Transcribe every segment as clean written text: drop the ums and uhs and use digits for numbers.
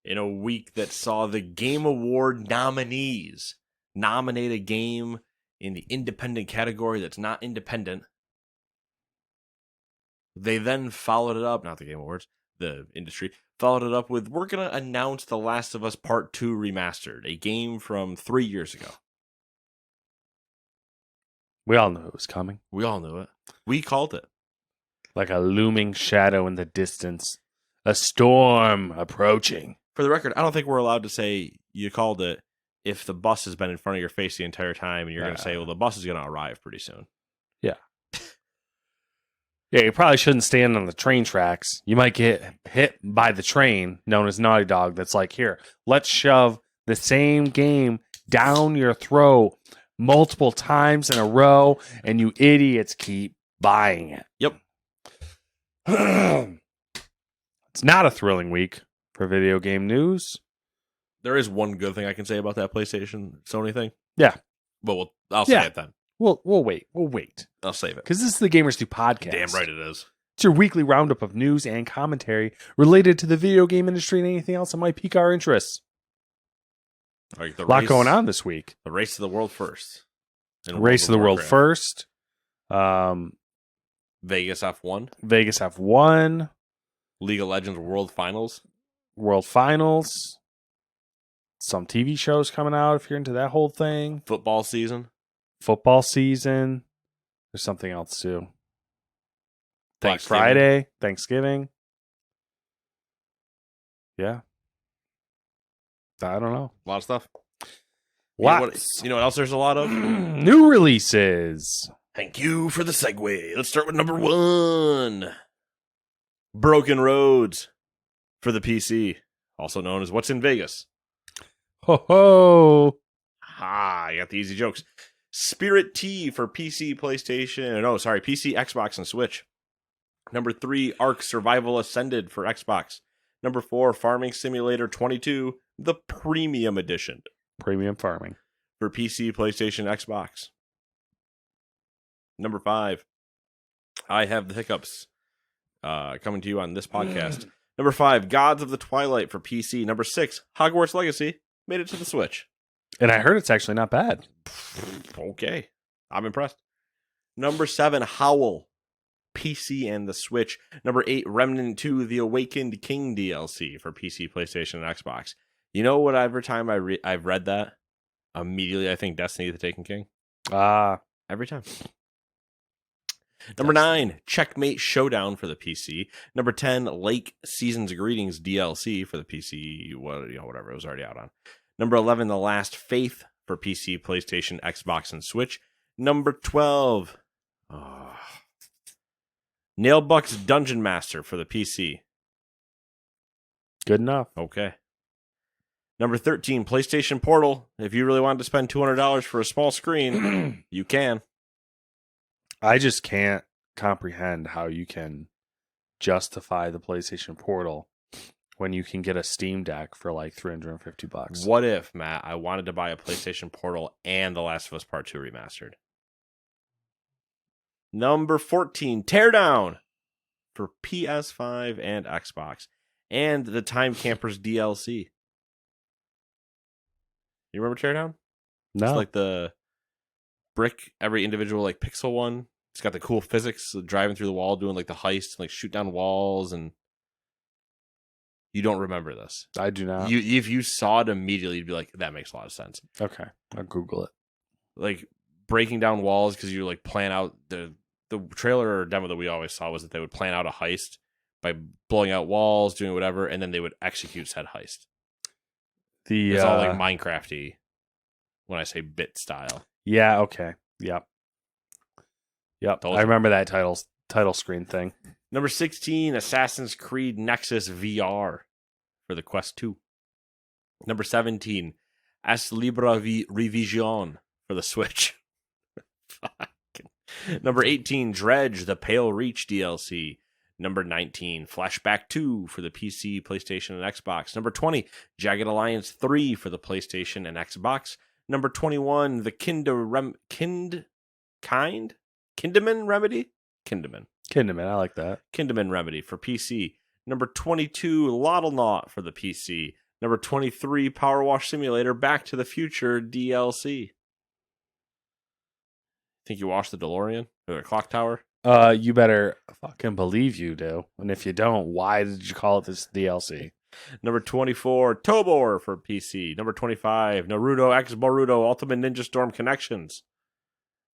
in a week that saw the Game Award nominees nominate a game in the independent category that's not independent. They then followed it up, not the Game Awards, the industry, followed it up with, we're going to announce The Last of Us Part 2 Remastered, a game from 3 years ago. We all knew it was coming. We all knew it. We called it. Like a looming shadow in the distance. A storm approaching. For the record, I don't think we're allowed to say you called it if the bus has been in front of your face the entire time and you're going to say, well, the bus is going to arrive pretty soon. Yeah. Yeah, you probably shouldn't stand on the train tracks. You might get hit by the train known as Naughty Dog that's like, here, let's shove the same game down your throat multiple times in a row, and you idiots keep buying it. Yep. It's not a thrilling week for video game news. There is one good thing I can say about that PlayStation Sony thing. Yeah. But I'll say it then. We'll wait. We'll wait. I'll save it. Because this is the Gamers Do podcast. Damn right it is. It's your weekly roundup of news and commentary related to the video game industry and anything else that might pique our interests. Like a lot going on this week. The Race to the World first. Race to the World first. Vegas F1. Vegas F1. League of Legends World Finals. World Finals. Some TV shows coming out if you're into that whole thing. Football season. There's something else too. Black Friday. Thanksgiving. Yeah. I don't know. A lot of stuff. Lots. You know what else there's a lot of? New releases. Thank you for the segue. Let's start with number 1. Broken Roads for the PC, also known as What's in Vegas. Ho ho! You got the easy jokes. Spirit T for PC, PC, Xbox, and Switch. Number 3, Ark Survival Ascended for Xbox. Number 4, Farming Simulator 22, the Premium Edition. Premium Farming. For PC, PlayStation, Xbox. Number 5, I Have the Hiccups. Coming to you on this podcast. Number 5, Gods of the Twilight for PC. Number 6, Hogwarts Legacy made it to the Switch. And I heard it's actually not bad. Okay. I'm impressed. Number 7, Howl. PC and the Switch. Number 8, Remnant 2, The Awakened King DLC for PC, PlayStation, and Xbox. You know what? Every time I've read that, immediately I think Destiny the Taken King. Every time. Number 9, Checkmate Showdown for the PC. Number 10, Lake Seasons Greetings DLC for the PC. Whatever, it was already out on. Number 11, The Last Faith for PC, PlayStation, Xbox, and Switch. Number 12, Nailbuck's Dungeon Master for the PC. Good enough. Okay. Number 13, PlayStation Portal. If you really wanted to spend $200 for a small screen, you can. I just can't comprehend how you can justify the PlayStation Portal when you can get a Steam Deck for like $350. What if, Matt, I wanted to buy a PlayStation Portal and The Last of Us Part 2 Remastered? Number 14, Teardown for PS5 and Xbox. And the Time Campers DLC. You remember Teardown? No. It's like the brick, every individual like pixel one. It's got the cool physics, driving through the wall, doing like the heist, like shoot down walls, and you don't remember this. I do not. If you saw it immediately, you'd be like, that makes a lot of sense. Okay, I'll Google it. Like breaking down walls because you like plan out the trailer or demo that we always saw was that they would plan out a heist by blowing out walls, doing whatever, and then they would execute said heist. It's all like Minecraft-y when I say bit style. Yeah, okay. Yep. I remember that title screen thing. Number 16, Assassin's Creed Nexus VR for the Quest 2. Number 17, Es Libra Revision for the Switch. Number 18, Dredge, the Pale Reach DLC. Number 19, Flashback 2 for the PC, PlayStation, and Xbox. Number 20, Jagged Alliance 3 for the PlayStation and Xbox. Number 21, the Kinderman Remedy? Kinderman, I like that. Kinderman Remedy for PC. Number 22, Lottlenaut for the PC. Number 23, Power Wash Simulator Back to the Future DLC. Think you washed the DeLorean or the clock tower? You better fucking believe you do. And if you don't, why did you call it this DLC? Number 24, Tobor for PC. Number 25, Naruto X Boruto Ultimate Ninja Storm Connections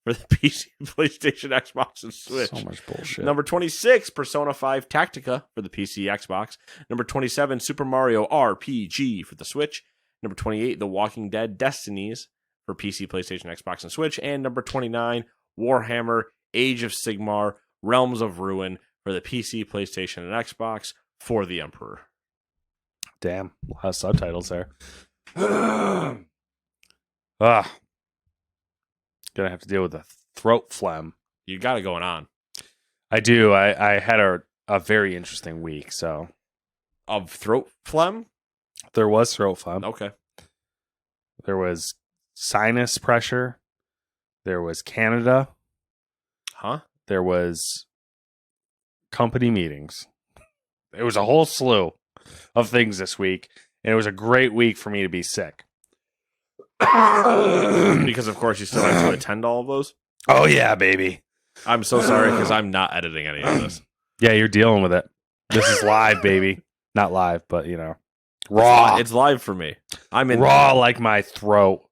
for the PC, PlayStation, Xbox, and Switch. So much bullshit. Number 26, Persona 5 Tactica for the PC, Xbox. Number 27, Super Mario RPG for the Switch. Number 28, The Walking Dead Destinies for PC, PlayStation, Xbox, and Switch. And number 29, Warhammer Age of Sigmar Realms of Ruin for the PC, PlayStation, and Xbox for the Emperor. Damn, a lot of subtitles there. Gonna have to deal with the throat phlegm. You got it going on. I do. I had a very interesting week. So Of throat phlegm? there was throat phlegm. Okay. There was sinus pressure. There was Canada. Huh? There was company meetings. It was a whole slew of things this week, and it was a great week for me to be sick. Because, of course, you still have to attend all of those. Oh, yeah, baby. I'm so sorry because I'm not editing any of this. Yeah, you're dealing with it. This is live, baby. Not live, but, you know. Raw. It's live for me. I'm in raw like my throat.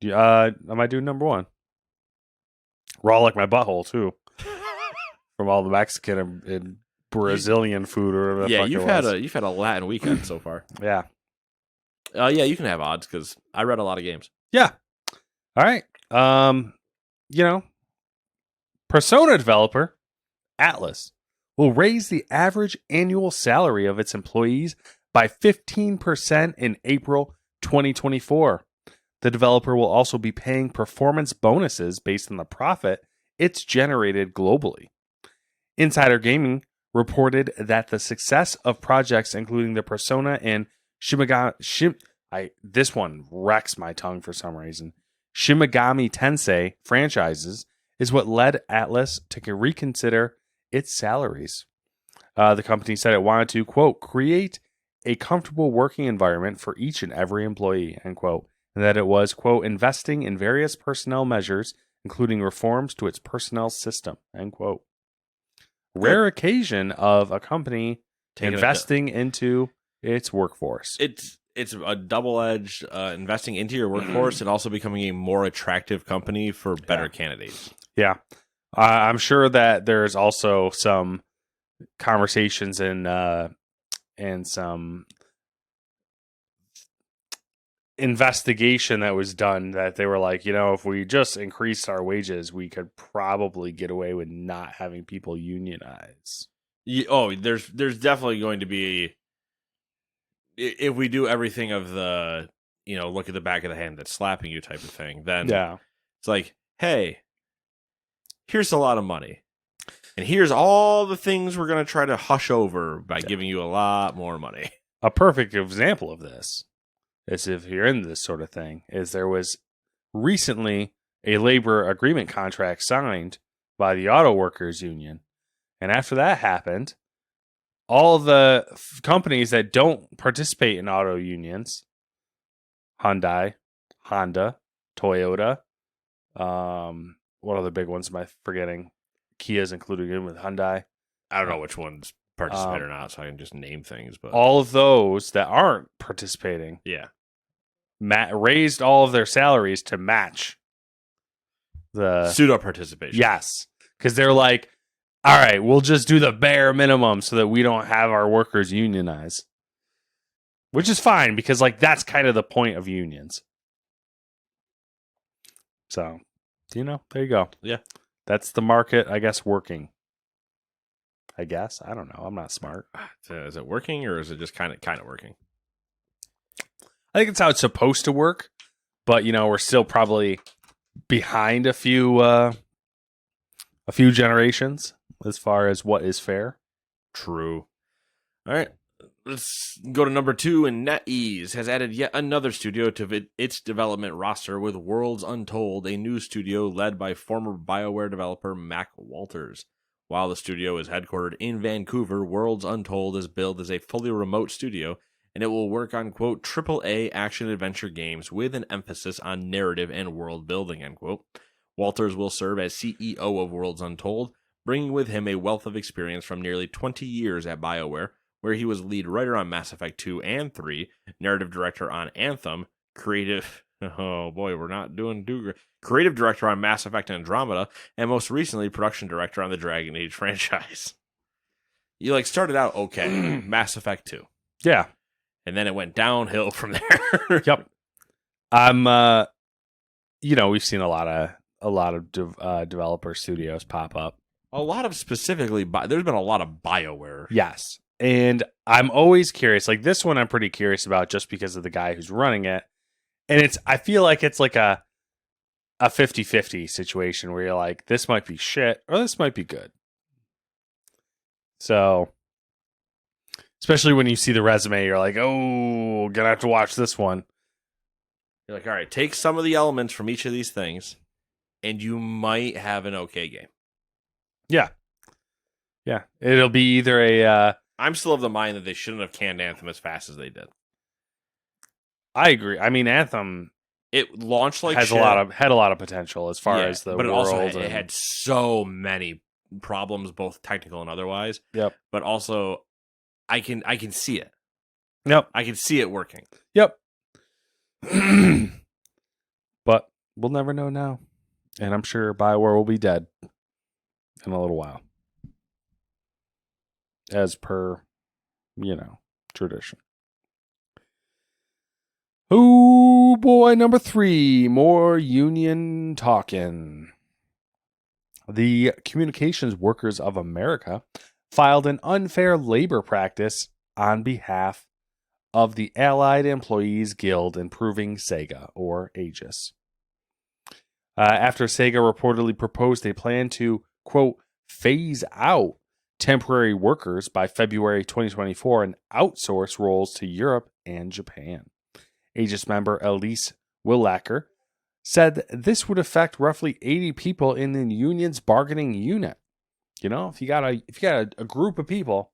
I might do number one. Raw like my butthole, too. From all the Mexican and Brazilian food or whatever. Yeah, the fuck you've had a Latin weekend so far. Yeah. Yeah, you can have odds because I read a lot of games. Yeah. All right. You know, Persona developer Atlas will raise the average annual salary of its employees by 15% in April 2024. The developer will also be paying performance bonuses based on the profit it's generated globally. Insider Gaming reported that the success of projects including the Persona and this one wrecks my tongue for some reason. Shimigami Tensei franchises is what led Atlas to reconsider its salaries. The company said it wanted to, quote, create a comfortable working environment for each and every employee, end quote, and that it was, quote, investing in various personnel measures, including reforms to its personnel system, end quote. Rare occasion of a company investing into its workforce. It's a double-edged investing into your workforce and also becoming a more attractive company for better candidates. Yeah. I'm sure that there's also some conversations and some investigation that was done that they were like, you know, if we just increased our wages, we could probably get away with not having people unionize. There's definitely going to be, if we do everything of the, you know, look at the back of the hand that's slapping you type of thing, then it's like, hey, here's a lot of money. And here's all the things we're going to try to hush over by giving you a lot more money. A perfect example of this is, if you're in this sort of thing, is there was recently a labor agreement contract signed by the auto workers union. And after that happened, all the companies that don't participate in auto unions, Hyundai, Honda, Toyota, what other big ones am I forgetting? Kia's included in with Hyundai. I don't know which ones participate or not, so I can just name things. But all of those that aren't participating, raised all of their salaries to match the pseudo participation. Yes, because they're like, all right, we'll just do the bare minimum so that we don't have our workers unionize, which is fine because like that's kind of the point of unions. So, you know, there you go. Yeah, that's the market, I guess, working. I guess. I don't know. I'm not smart. Is it working or is it just kind of working? I think it's how it's supposed to work, but you know, we're still probably behind a few generations as far as what is fair. True. All right. Let's go to number 2, and NetEase has added yet another studio to its development roster with Worlds Untold, a new studio led by former BioWare developer Mac Walters. While the studio is headquartered in Vancouver, Worlds Untold is billed as a fully remote studio and it will work on, quote, AAA action-adventure games with an emphasis on narrative and world building, end quote. Walters will serve as CEO of Worlds Untold, bringing with him a wealth of experience from nearly 20 years at BioWare, where he was lead writer on Mass Effect 2 and 3, narrative director on Anthem, creative director on Mass Effect Andromeda, and most recently production director on the Dragon Age franchise. You started out okay, Mass Effect 2. Yeah. And then it went downhill from there. Yep. I'm we've seen a lot of developer studios pop up. A lot of specifically, there's been a lot of BioWare. Yes. And I'm always curious. Like this one I'm pretty curious about just because of the guy who's running it. And I feel like it's like a 50-50 situation where you're like, this might be shit or this might be good. So, especially when you see the resume, you're like, oh, gonna have to watch this one. You're like, all right, take some of the elements from each of these things, and you might have an okay game. Yeah. Yeah. It'll be either a... I'm still of the mind that they shouldn't have canned Anthem as fast as they did. I agree. I mean, Anthem... It launched like had a lot of potential as far as the but world. It had so many problems, both technical and otherwise. Yep. But also, I can see it. Yep. I can see it working. Yep. But we'll never know now. And I'm sure BioWare will be dead in a little while. As per, tradition. Oh boy, number 3, more union talking. The Communications Workers of America filed an unfair labor practice on behalf of the Allied Employees Guild Improving Sega, or AGIS. After Sega reportedly proposed a plan to, quote, phase out temporary workers by February 2024 and outsource roles to Europe and Japan. Aegis member Elise Willacker said this would affect roughly 80 people in the union's bargaining unit. If you got a group of people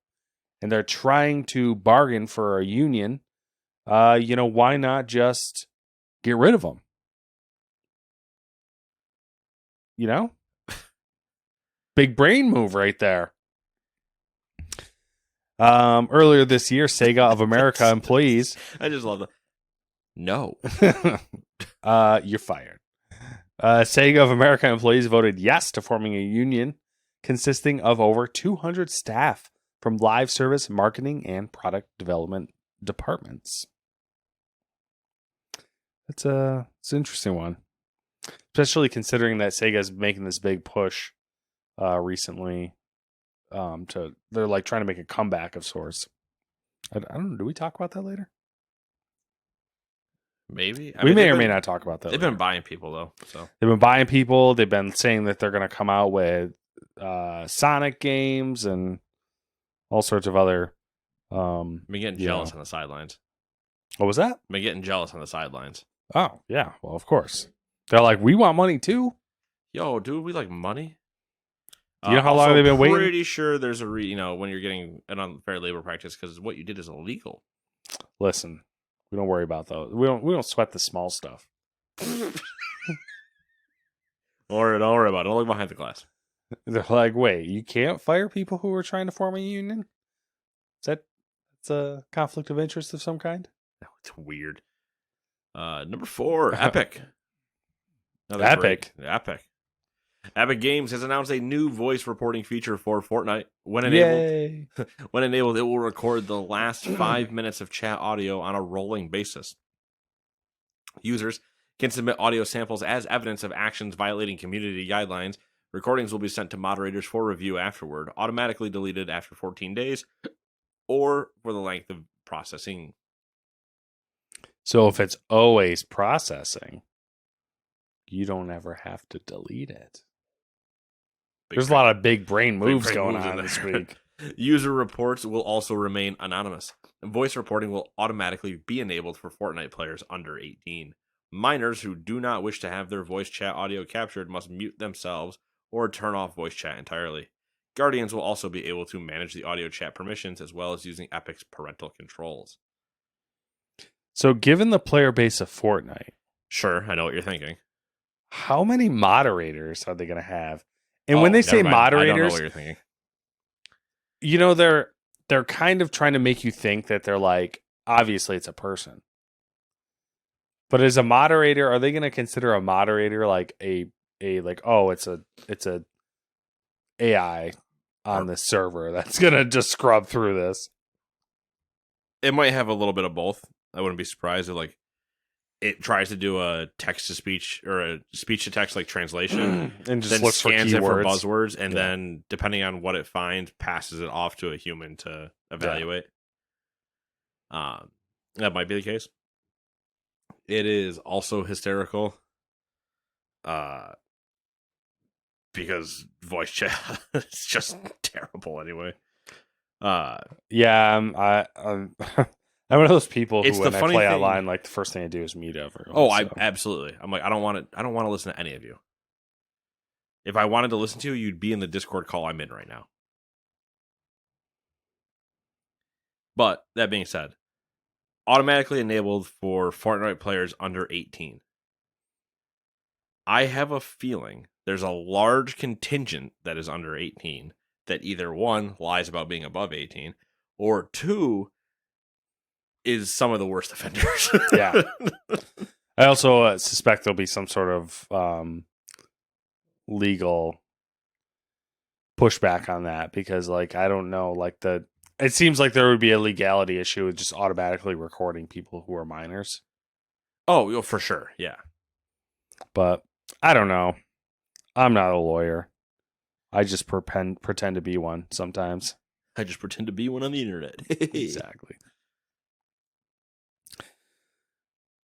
and they're trying to bargain for a union, why not just get rid of them? Big brain move right there. Earlier this year, Sega of America employees. I just love that. No. You're fired. Sega of America employees voted yes to forming a union consisting of over 200 staff from live service, marketing, and product development departments. It's an interesting one, especially considering that Sega is making this big push recently. They're like trying to make a comeback of sorts. I don't know. Do we talk about that later? Maybe. We may or may not talk about that. They've been buying people though. So they've been buying people. They've been saying that they're going to come out with Sonic games and all sorts of other. I'm getting jealous on the sidelines. What was that? I'm getting jealous on the sidelines. Oh yeah, well of course. They're like, we want money too. Yo, dude, we like money. Do you know how long they've been waiting? I'm pretty sure there's a when you're getting an unfair labor practice because what you did is illegal. Listen, we don't worry about those. We don't sweat the small stuff. Don't worry about it. Don't look behind the glass. They're like, wait, you can't fire people who are trying to form a union? It's a conflict of interest of some kind? No, it's weird. Number 4, Epic. Epic. Epic Games has announced a new voice reporting feature for Fortnite. When enabled, it will record the last 5 minutes of chat audio on a rolling basis. Users can submit audio samples as evidence of actions violating community guidelines. Recordings will be sent to moderators for review afterward, automatically deleted after 14 days, or for the length of processing. So if it's always processing, you don't ever have to delete it. There's a lot of big brain moves going on this week. User reports will also remain anonymous. Voice reporting will automatically be enabled for Fortnite players under 18. Minors who do not wish to have their voice chat audio captured must mute themselves or turn off voice chat entirely. Guardians will also be able to manage the audio chat permissions as well as using Epic's parental controls. So, given the player base of Fortnite, Sure, I know what you're thinking. how many moderators are they going to have? And Oh, when they never say mind. I don't know moderators, what you're thinking. they're kind of trying to make you think that they're like, obviously it's a person. But as a moderator, are they going to consider a moderator like a like, oh, it's a AI on the server that's going to just scrub through this? It might have a little bit of both. I wouldn't be surprised if like it tries to do a text to speech or a speech to text like translation, And just then looks for scans it for keywords. buzzwords, and Yeah. then depending on what it finds, passes it off to a human to evaluate. That might be the case. It is also hysterical, because voice chat is just terrible anyway. Yeah, I'm I'm one of those people It's who, the when I funny play thing- online, like the first thing I do is mute everyone. Oh, I so. absolutely. I'm like, I don't want to listen to any of you. If I wanted to listen to you, you'd be in the Discord call I'm in right now. But that being said, automatically enabled for Fortnite players under 18. I have a feeling there's a large contingent that is under 18 that either one lies about being above 18 or two is some of the worst offenders. Yeah. I also suspect there'll be some sort of legal pushback on that because, like, I don't know, like it seems like there would be a legality issue with just automatically recording people who are minors. Oh, for sure. Yeah. But I don't know. I'm not a lawyer. I just pretend to be one sometimes. I just pretend to be one on the internet. Exactly.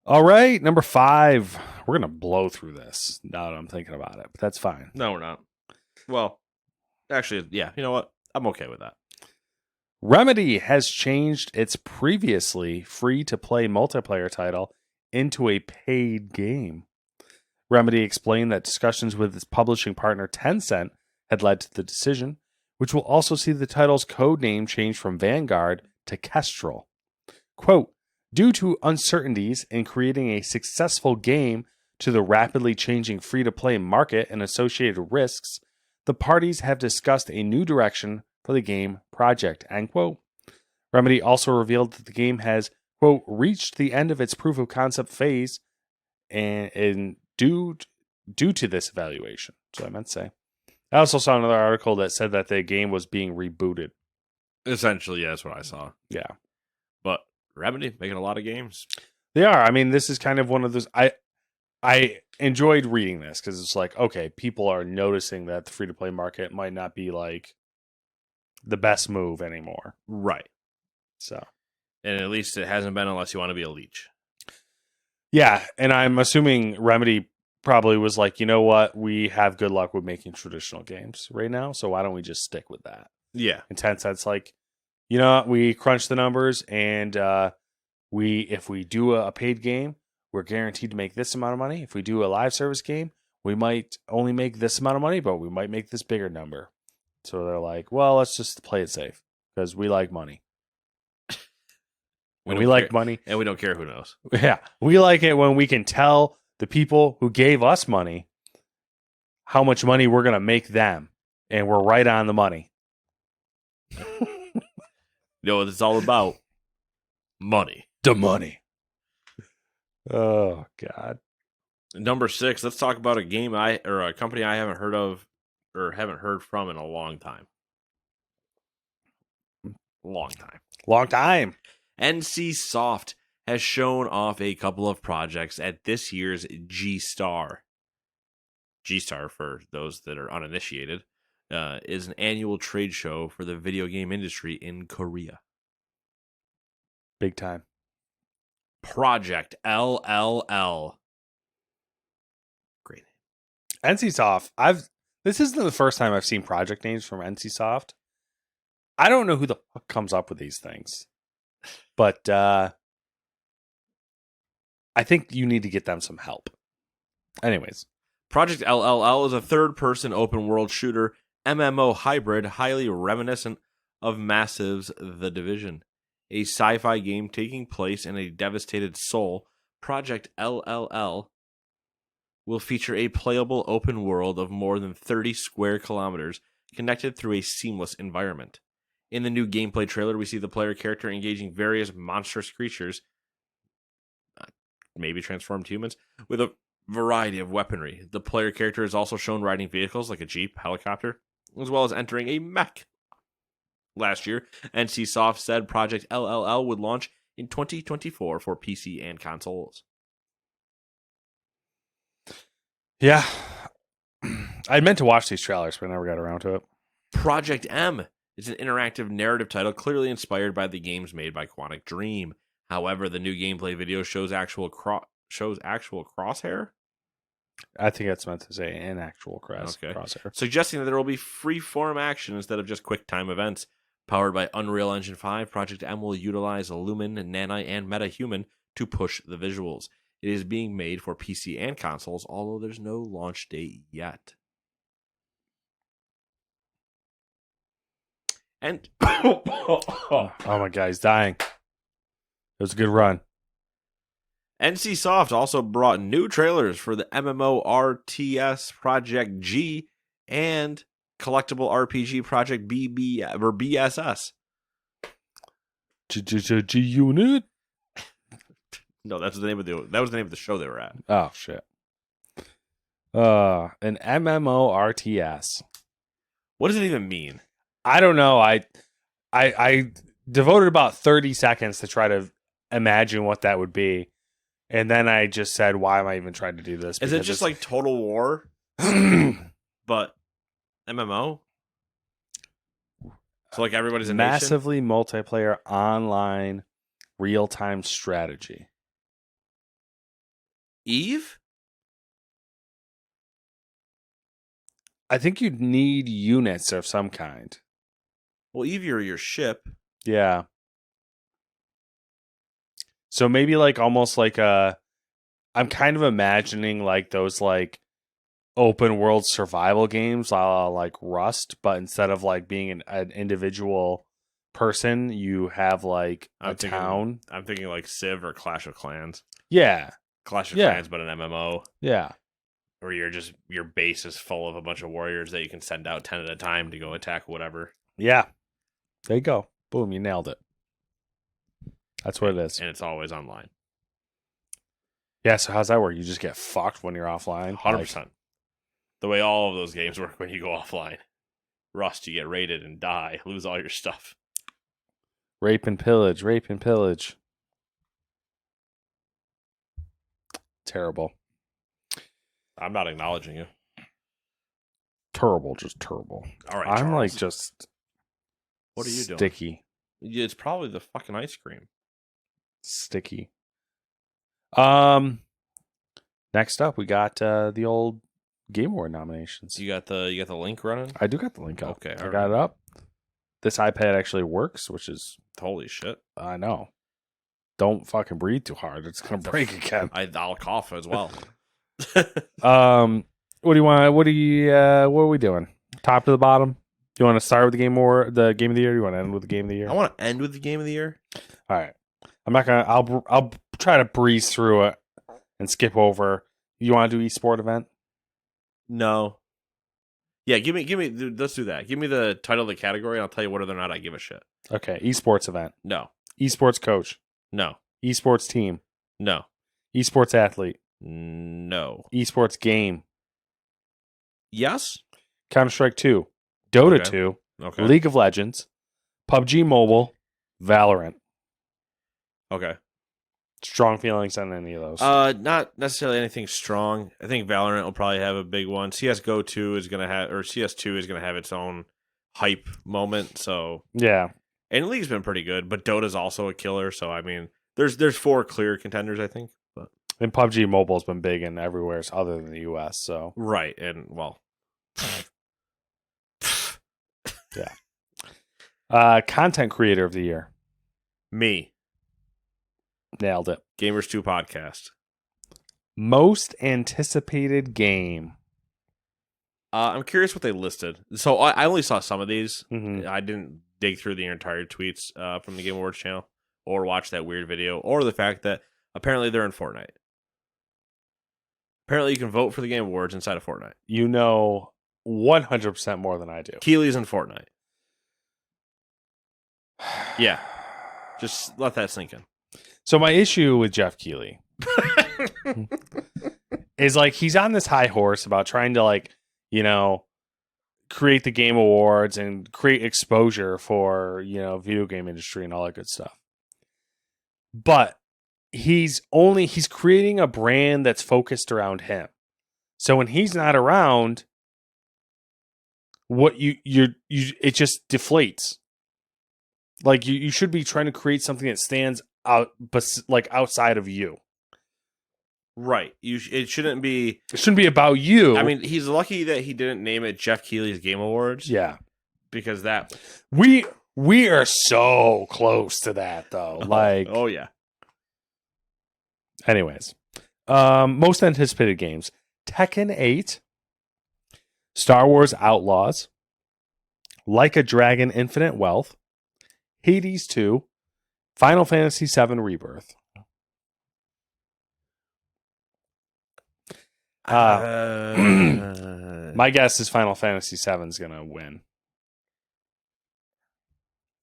All right, number 5. We're gonna blow through this now that I'm thinking about it, but that's fine. No, we're not. Well, actually, yeah. You know what? I'm okay with that. Remedy has changed its previously free-to-play multiplayer title into a paid game. Remedy explained that discussions with its publishing partner Tencent had led to the decision, which will also see the title's code name change from Vanguard to Kestrel. Quote, due to uncertainties in creating a successful game to the rapidly changing free-to-play market and associated risks, the parties have discussed a new direction for the game project, end quote. Remedy also revealed that the game has, quote, reached the end of its proof of concept phase and due to this evaluation. So I meant to say. I also saw another article that said that the game was being rebooted. Essentially, yeah, that's what I saw. Yeah. But Remedy making a lot of games. They are. I mean, this is kind of one of those. I enjoyed reading this because it's like, okay, people are noticing that the free-to-play market might not be like the best move anymore. Right. So, and at least it hasn't been unless you want to be a leech. Yeah, and I'm assuming Remedy probably was like, you know what, we have good luck with making traditional games right now, so why don't we just stick with that? Yeah. And Tencent's like, you know what, we crunch the numbers, and if we do a paid game, we're guaranteed to make this amount of money. If we do a live service game, we might only make this amount of money, but we might make this bigger number. So they're like, well, let's just play it safe because we like money. We like money. And we don't care who knows. Yeah. We like it when we can tell the people who gave us money how much money we're going to make them. And we're right on the money. You know what it's all about? Money. The money. Oh, God. Number 6, let's talk about a game or a company I haven't heard of or haven't heard from in a long time. Long time. NC Soft has shown off a couple of projects at this year's G-Star. G-Star, for those that are uninitiated, is an annual trade show for the video game industry in Korea. Big time. Project LLL. Great name. NCSoft. This isn't the first time I've seen project names from NCSoft. I don't know who the fuck comes up with these things. But I think you need to get them some help. Anyways. Project LLL is a third-person open-world shooter MMO hybrid highly reminiscent of Massive's The Division. a sci-fi game taking place in a devastated Seoul, Project LLL will feature a playable open world of more than 30 square kilometers connected through a seamless environment. In the new gameplay trailer, we see the player character engaging various monstrous creatures, maybe transformed humans, with a variety of weaponry. The player character is also shown riding vehicles like a jeep, helicopter, as well as entering a mech. Last year, NCSoft said Project LLL would launch in 2024 for PC and consoles. Yeah. I meant to watch these trailers, but I never got around to it. Project M is an interactive narrative title clearly inspired by the games made by Quantic Dream. However, the new gameplay video shows actual crosshair, I think it's meant to say an actual crosshair. suggesting that there will be free-form action instead of just quick-time events. Powered by Unreal Engine 5, Project M will utilize Lumen, Nanite, and MetaHuman to push the visuals. It is being made for PC and consoles, although there's no launch date yet. And oh my God, he's dying. It was a good run. NCSoft also brought new trailers for the MMORTS Project G and collectible RPG Project BSS. G Unit. No, that was the name of the show they were at. Oh shit. An MMORTS. What does it even mean? I don't know. I devoted about 30 seconds to try to imagine what that would be. And then I just said, why am I even trying to do this? Is it just like Total War? But MMO? So like everybody's a massively multiplayer online real-time strategy. Eve? I think you'd need units of some kind. Well, Eve, you're your ship. Yeah. So maybe like almost like I'm kind of imagining like those like open world survival games like Rust, but instead of like being an individual person, you have like a town. I'm thinking like Civ or Clash of Clans. Yeah. Clash of Clans, but an MMO. Yeah. Where your base is full of a bunch of warriors that you can send out 10 at a time to go attack whatever. Yeah. There you go. Boom, you nailed it. That's what it is. And it's always online. Yeah, so how's that work? You just get fucked when you're offline? 100%. The way all of those games work when you go offline. Rust, you get raided and die. Lose all your stuff. Rape and pillage. Terrible. I'm not acknowledging you. Terrible, just terrible. All right, I'm Charles. like just what are you doing? Sticky. It's probably the fucking ice cream. Sticky. Next up we got the old Game Award nominations. You got the link running? I do got the link up. Okay. I got it up. This iPad actually works, which is holy shit. I know. Don't fucking breathe too hard. It's gonna break again. I'll cough as well. What do you want? What are we doing? Top to the bottom? You want to start with the game of the year? You want to end with the game of the year? I want to end with the game of the year. All right. I'm not gonna. I'll try to breeze through it and skip over. You want to do esport event? No. Yeah, give me. Let's do that. Give me the title of the category, and I'll tell you whether or not I give a shit. Okay. Esports event. No. Esports coach. No. Esports team. No. Esports athlete. No. Esports game. Yes. Counter-Strike 2. Dota Okay. 2. Okay. League of Legends. PUBG Mobile. Valorant. Okay. Strong feelings on any of those. Not necessarily anything strong. I think Valorant will probably have a big one. CS:GO 2 is gonna have, or CS2 is gonna have its own hype moment. So yeah. And League's been pretty good, but Dota's also a killer. So I mean, there's 4 clear contenders, I think. But and PUBG Mobile's been big in everywhere other than the US. So right, and well, yeah. Content creator of the year. Me. Nailed it. Gamers 2 podcast. Most anticipated game. I'm curious what they listed. So I only saw some of these. Mm-hmm. I didn't dig through the entire tweets from the Game Awards channel. or watch that weird video, or the fact that apparently they're in Fortnite. Apparently, you can vote for the Game Awards inside of Fortnite. You know 100% more than I do. Keely's in Fortnite. Yeah. Just let that sink in. So my issue with Jeff Keighley is like he's on this high horse about trying to like, you know, create the Game Awards and create exposure for, you know, video game industry and all that good stuff. But he's creating a brand that's focused around him. So when he's not around, what it just deflates. Like you should be trying to create something that stands out, but like outside of you. Right. It shouldn't be. It shouldn't be about you. I mean, he's lucky that he didn't name it Jeff Keighley's Game Awards. Yeah, because that we are so close to that though. Like, oh yeah. Anyways, most anticipated games: Tekken 8, Star Wars Outlaws, Like a Dragon: Infinite Wealth, Hades 2, Final Fantasy VII Rebirth. My guess is Final Fantasy VII is going to win.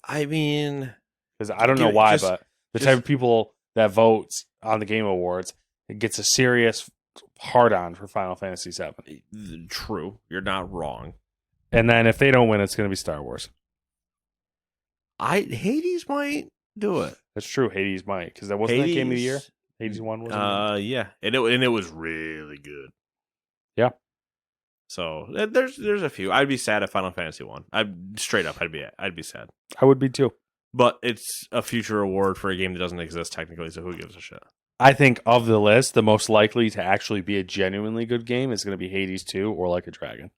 I mean, because I don't know why, but the type of people that votes on the Game Awards, it gets a serious hard-on for Final Fantasy VII. True. You're not wrong. And then if they don't win, it's going to be Star Wars. Hades might do it. That's true. Hades might, because that wasn't that Game of the Year. Hades 1 wasn't. Yeah, and it was really good. Yeah. So there's a few. I'd be sad if Final Fantasy won. I'd be sad. I would be too. But it's a future award for a game that doesn't exist technically, so who gives a shit? I think of the list, the most likely to actually be a genuinely good game is going to be Hades 2 or Like a Dragon.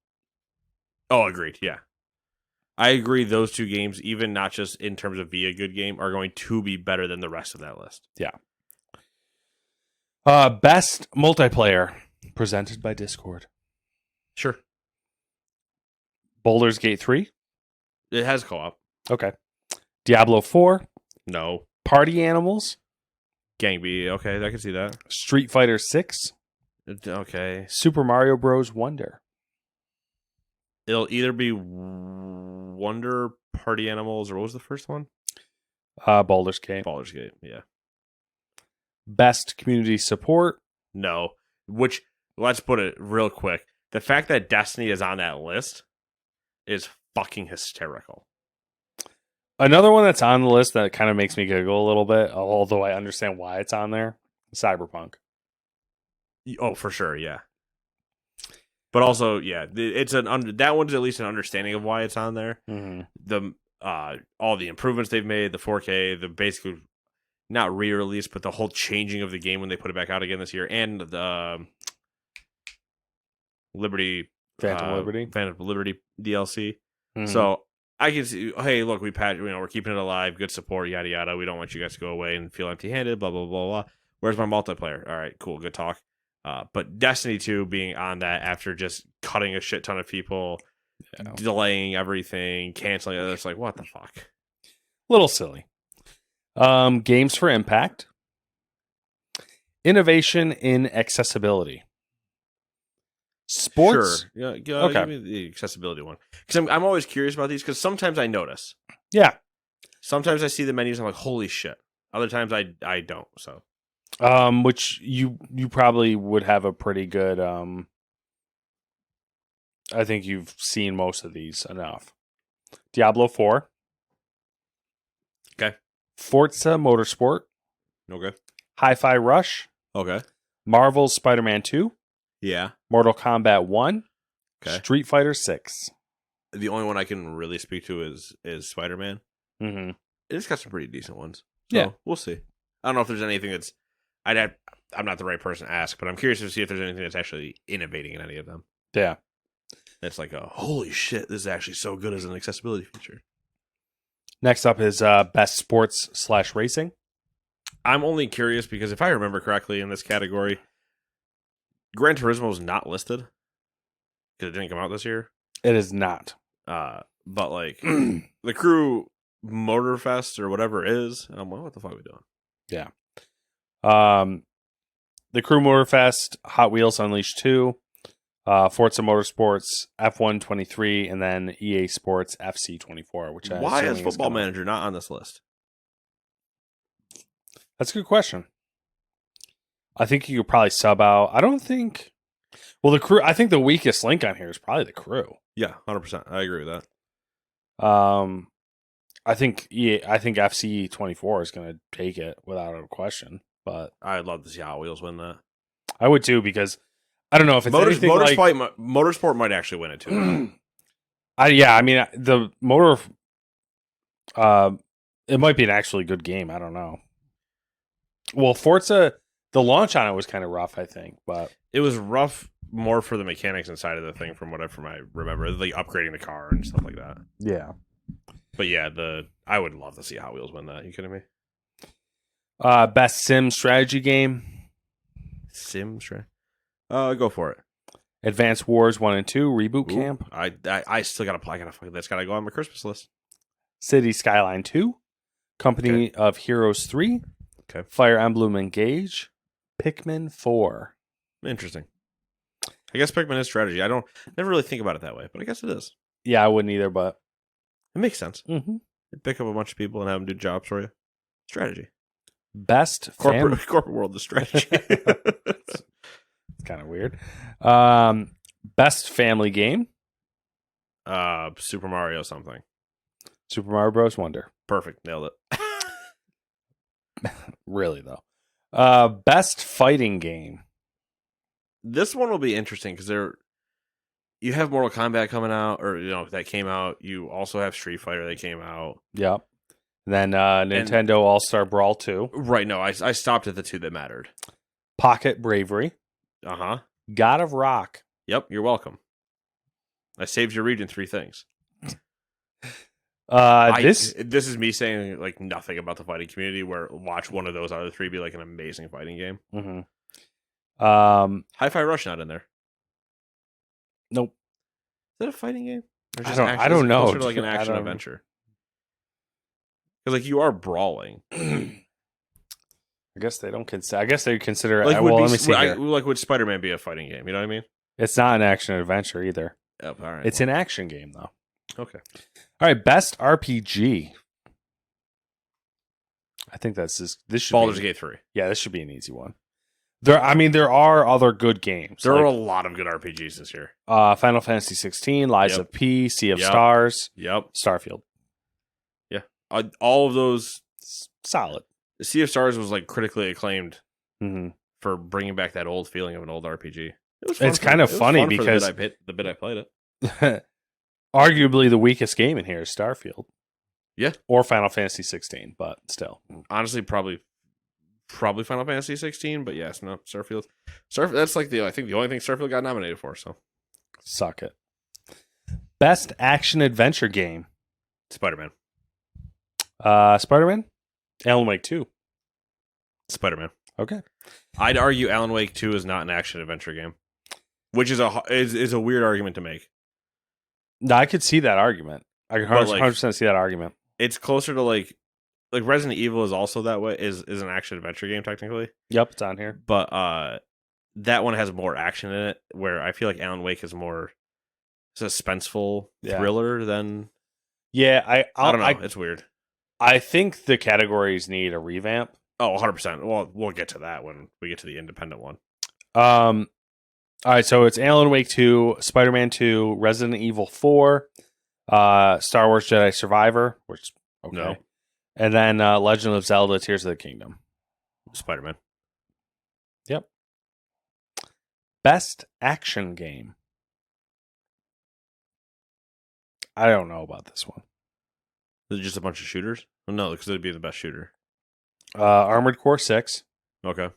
Oh, agreed. Yeah. I agree those two games, even not just in terms of be a good game, are going to be better than the rest of that list. Yeah. Best multiplayer presented by Discord. Sure. Baldur's Gate 3. It has co-op. Okay. Diablo 4. No. Party Animals. Gang B. Okay, I can see that. Street Fighter 6. Okay. Super Mario Bros. Wonder. It'll either be Wonder, Party Animals, or what was the first one? Baldur's Gate. Baldur's Gate, yeah. Best community support. No. Which, let's put it real quick. The fact that Destiny is on that list is fucking hysterical. Another one that's on the list that kind of makes me giggle a little bit, although I understand why it's on there, Cyberpunk. Oh, for sure, yeah. But also, yeah, it's that one's at least an understanding of why it's on there. Mm-hmm. The all the improvements they've made, the 4K, the basically not re-release, but the whole changing of the game when they put it back out again this year, and the Phantom Liberty DLC. Mm-hmm. So I can see, hey, look, we're keeping it alive, good support, yada yada. We don't want you guys to go away and feel empty-handed, blah blah blah blah. Where's my multiplayer? All right, cool, good talk. But Destiny 2 being on that after just cutting a shit ton of people, delaying everything, canceling it, it's like, what the fuck? Little silly. Games for Impact. Innovation in accessibility. Sports. Sure. Yeah, okay. Give me the accessibility one. Because I'm always curious about these, because sometimes I notice. Yeah. Sometimes I see the menus and I'm like, holy shit. Other times I don't, so. Which you probably would have a pretty good I think you've seen most of these enough. Diablo 4. Okay. Forza Motorsport. Okay. Hi-Fi Rush. Okay. Marvel's Spider-Man 2. Yeah. Mortal Kombat 1. Okay. Street Fighter 6. The only one I can really speak to is Spider-Man. Mm-hmm. It's got some pretty decent ones. So yeah. We'll see. I don't know if there's anything that's I'm not the right person to ask, but I'm curious to see if there's anything that's actually innovating in any of them. Yeah. That's like holy shit, this is actually so good as an accessibility feature. Next up is best sports/racing. I'm only curious because if I remember correctly in this category, Gran Turismo is not listed because it didn't come out this year. It is not. But like the crew Motorfest or whatever it is. And I'm like, what the fuck are we doing? The Crew Motorfest, Hot Wheels Unleashed 2, Forza Motorsports, F1 23, and then EA Sports FC 24. Which Why is Football Manager not on this list? That's a good question. I think you could probably sub out. I don't think. Well, the Crew. I think the weakest link on here is probably the Crew. Yeah, 100%. I agree with that. I think FC 24 is going to take it without a question. But I'd love to see Hot Wheels win that. I would too, because I don't know if it's anything Motorsport might actually win it too. I mean the motor. It might be an actually good game. I don't know. Well, Forza, the launch on it was kind of rough, I think, but it was rough more for the mechanics inside of the thing, from what I remember, like upgrading the car and stuff like that. Yeah. But yeah, I would love to see Hot Wheels win that. You kidding me? Best sim strategy game. Go for it. Advanced Wars 1 and 2 Reboot Camp. I still gotta play. That's gotta go on my Christmas list. City Skyline 2. Company of Heroes 3. Okay. Fire Emblem Engage. Pikmin 4. Interesting. I guess Pikmin is strategy. I never really think about it that way, but I guess it is. Yeah, I wouldn't either, but it makes sense. Mm-hmm. You pick up a bunch of people and have them do jobs for you. Strategy. Best corporate world of strategy. It's kind of weird. Best family game. Super Mario something. Super Mario Bros. Wonder. Perfect. Nailed it. Really though. Best fighting game. This one will be interesting because you have Mortal Kombat coming out, or that came out. You also have Street Fighter that came out. Yep. Then Nintendo All-Star Brawl 2. Right. No, I stopped at the two that mattered. Pocket Bravery. Uh-huh. God of Rock. Yep. You're welcome. I saved your reading 3 things. This is me saying like nothing about the fighting community. Where watch one of those other 3 be like an amazing fighting game. Mm-hmm. Hi-Fi Rush not in there. Nope. Is that a fighting game? I don't know. Closer to like an action adventure. Because like you are brawling. I guess they don't consider. I guess they consider it. Like, let me see here. Would Spider-Man be a fighting game? You know what I mean? It's not an action adventure either. Oh, all right. It's an action game though. Okay. All right. Best RPG. I think this should Baldur's Gate 3. Yeah, this should be an easy one. There are other good games. There are a lot of good RPGs this year. Final Fantasy 16, Lies of P, Sea of Stars. Yep. Starfield. Yeah. All of those solid. Sea of Stars was like critically acclaimed mm-hmm. for bringing back that old feeling of an old RPG. It's kind of funny because the bit I played it. Arguably the weakest game in here is Starfield. Yeah. Or Final Fantasy 16, but still. Honestly, probably Final Fantasy 16, but yes, no, Starfield. That's like I think the only thing Starfield got nominated for, so. Suck it. Best action adventure game. Spider-Man. Spider-Man? Alan Wake 2. Spider-Man. Okay. I'd argue Alan Wake 2 is not an action adventure game, which is a weird argument to make. No, I could see that argument. I could 100% see that argument. It's closer to like Resident Evil is also that way, is an action adventure game technically. Yep, it's on here. But that one has more action in it, where I feel like Alan Wake is more suspenseful thriller than. Yeah, I don't know. It's weird. I think the categories need a revamp. Oh, 100%. Well, we'll get to that when we get to the independent one. All right, so it's Alan Wake 2, Spider-Man 2, Resident Evil 4, Star Wars Jedi Survivor, which okay. No. And then Legend of Zelda Tears of the Kingdom. Spider-Man. Yep. Best action game. I don't know about this one. Is it just a bunch of shooters? Well, no, because it'd be the best shooter. Armored Core 6. Okay.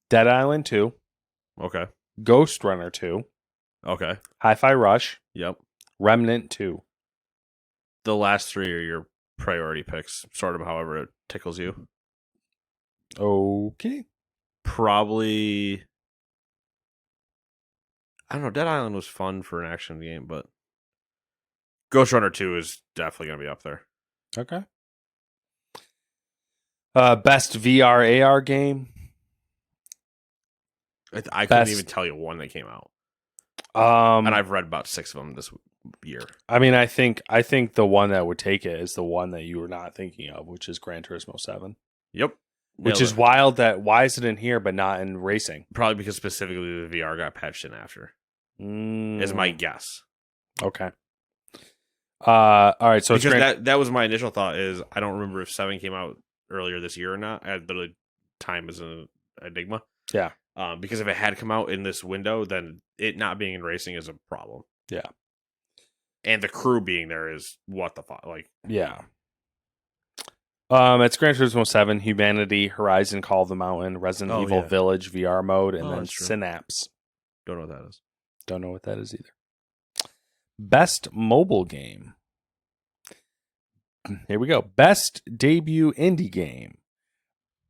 Dead Island 2. Okay. Ghost Runner 2. Okay. Hi-Fi Rush. Yep. Remnant 2. The last 3 are your priority picks. Sort of however it tickles you. Okay. Probably. I don't know. Dead Island was fun for an action game, but Ghost Runner 2 is definitely going to be up there. Okay. Best VR AR game. I couldn't even tell you one that came out. And I've read about 6 of them this year. I mean, I think the one that would take it is the one that you were not thinking of, which is Gran Turismo 7. Yep. Which is wild that why is it in here but not in racing? Probably because specifically the VR got patched in after. Is my guess. Okay. All right. So because that was my initial thought. Is I don't remember if 7 came out earlier this year or not. Literally, time is an enigma. Yeah. Because if it had come out in this window, then it not being in racing is a problem. Yeah. And the crew being there is what the fuck. Like, yeah. It's Gran Turismo 7, Humanity, Horizon Call of the Mountain, Resident Evil Village VR mode, and then Synapse. Don't know what that is. Don't know what that is either. Best mobile game. Here we go. Best debut indie game.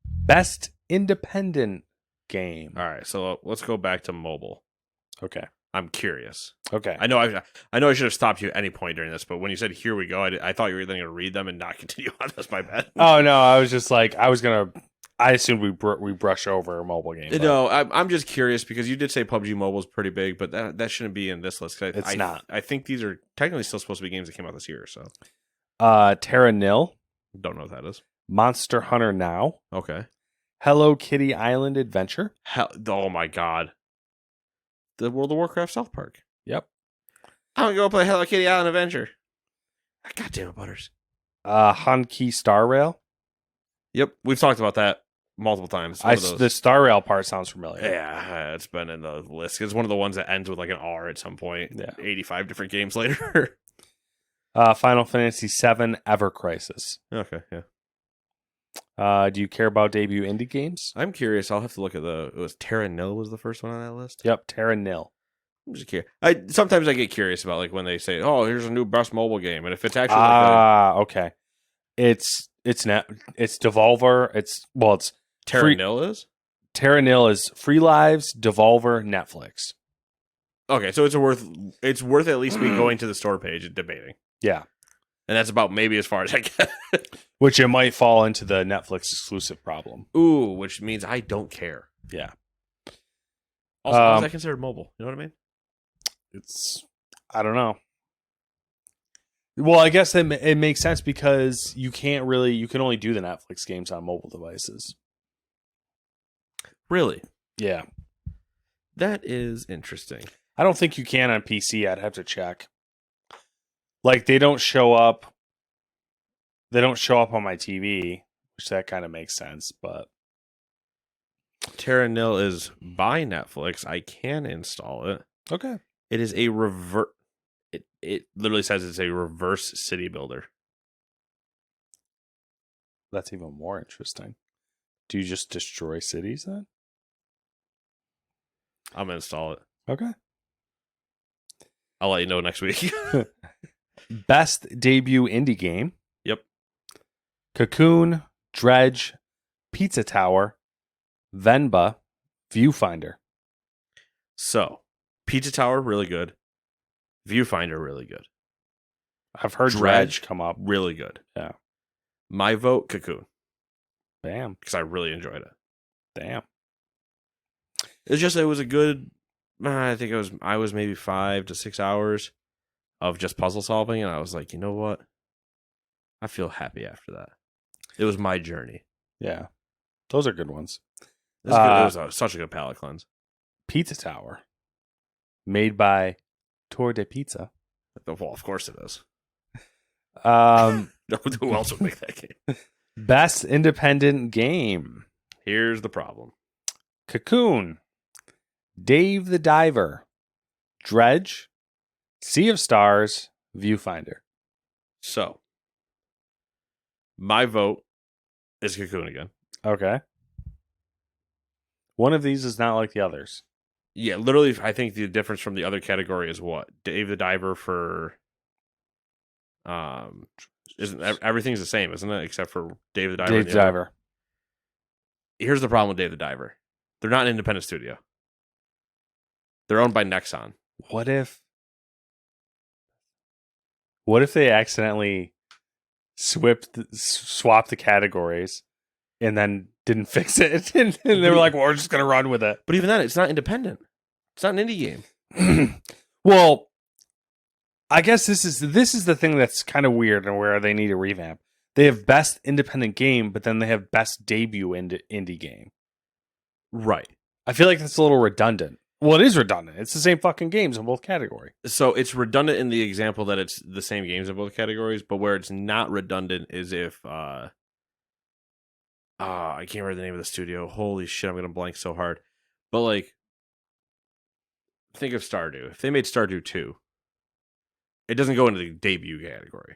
Best independent game. All right, so let's go back to mobile. Okay. I'm curious. Okay. I know I should have stopped you at any point during this, but when you said "here we go," I thought you were going to read them and not continue on. That's my bad. Oh no, I was just like I assumed we brush over a mobile game. No, I'm just curious because you did say PUBG Mobile is pretty big, but that shouldn't be in this list. It's not. I think these are technically still supposed to be games that came out this year. So, Terra Nil. Don't know what that is. Monster Hunter Now. Okay. Hello Kitty Island Adventure. Oh my god. The World of Warcraft South Park. Yep. I'm gonna go play Hello Kitty Island Adventure. God damn it, Butters. Hanki Star Rail. Yep, we've talked about that multiple times. The Star Rail part sounds familiar. Yeah, it's been in the list. It's one of the ones that ends with like an R at some point. Yeah. 85 different games later. Final Fantasy VII Ever Crisis. Okay, yeah. Do you care about debut indie games? I'm curious. I'll have to look at it was Terra Nil was the first one on that list. Yep, Terra Nil. I'm just curious. Sometimes I get curious about like when they say, "Oh, here's a new best mobile game," and if it's actually okay, it's Devolver. It's Terra Nil is Terra Nil is Free Lives, Devolver, Netflix. Okay, so it's worth at least me going to the store page and debating. Yeah. And that's about maybe as far as I get. Which it might fall into the Netflix exclusive problem. Ooh, which means I don't care. Yeah. Also, how is that considered mobile? You know what I mean? I don't know. Well, I guess it makes sense because you can only do the Netflix games on mobile devices. Really? Yeah. That is interesting. I don't think you can on PC. I'd have to check. Like they don't show up on my TV, which that kind of makes sense, but Terra Nil is by Netflix. I can install it. Okay. It is a reverse. It literally says it's a reverse city builder. That's even more interesting. Do you just destroy cities then? I'm gonna install it. Okay. I'll let you know next week. Best debut indie game. Yep. Cocoon, Dredge, Pizza Tower, Venba, Viewfinder. So, Pizza Tower, really good. Viewfinder, really good. I've heard Dredge come up. Really good. Yeah. My vote, Cocoon. Bam. Because I really enjoyed it. Damn. It was a good, I think I was maybe 5 to 6 hours of just puzzle solving. And I was like, you know what? I feel happy after that. It was my journey. Yeah. Those are good ones. It was such a good palate cleanse. Pizza Tower. Made by Tour de Pizza. Well, of course it is. Who else would make that game? Best independent game. Here's the problem. Cocoon. Dave the Diver. Dredge. Sea of Stars. Viewfinder. So, my vote is Cocoon again. Okay. One of these is not like the others. Yeah, literally, I think the difference from the other category is what? Dave the Diver for... isn't everything's the same, isn't it? Except for Dave the Diver. Dave the Diver. Here's the problem with Dave the Diver. They're not an independent studio. They're owned by Nexon. What if they accidentally swapped the categories and then didn't fix it, and they were like, well, we're just gonna run with it. But even then, it's not independent. It's not an indie game. Well, I guess this is the thing that's kind of weird and where they need a revamp. They have best independent game, but then they have best debut indie game. Right. I feel like that's a little redundant. Well, it is redundant. It's the same fucking games in both categories. So it's redundant in the example that it's the same games in both categories, but where it's not redundant is if I can't remember the name of the studio. Holy shit, I'm gonna blank so hard. But like, think of Stardew. If they made Stardew 2, it doesn't go into the debut category.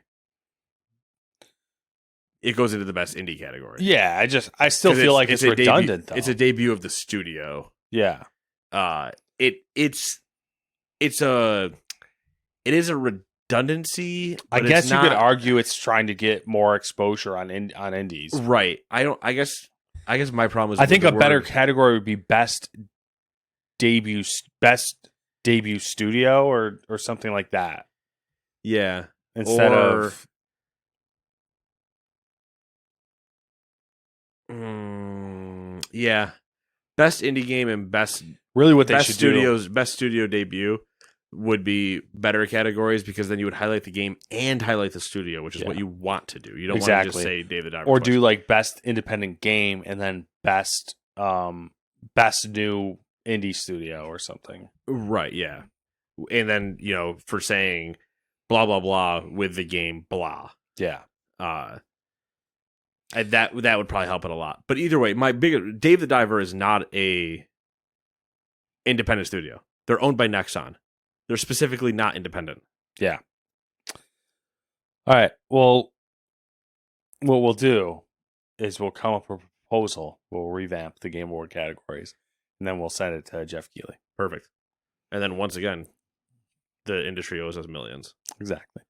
It goes into the best indie category. Yeah, I still feel like it's redundant though. It's a debut of the studio. Yeah. It is a redundancy. I guess you could argue it's trying to get more exposure on indies. Right. I guess my problem is I think a better category would be best debut studio or something like that. Yeah. Instead of yeah. Best indie game and best really what they best should studios do. Best studio debut would be better categories because then you would highlight the game and highlight the studio, which is what you want to do. You don't want to just say Dave the Diver. Or do like best independent game and then best new indie studio or something. Right, yeah. And then, for saying blah blah blah with the game blah. Yeah. That would probably help it a lot. But either way, Dave the Diver is not a independent studio. They're owned by Nexon. They're specifically not independent. Yeah. All right. Well, what we'll do is we'll come up with a proposal. We'll revamp the Game Award categories, and then we'll send it to Jeff Keighley. Perfect. And then once again, the industry owes us millions. Exactly.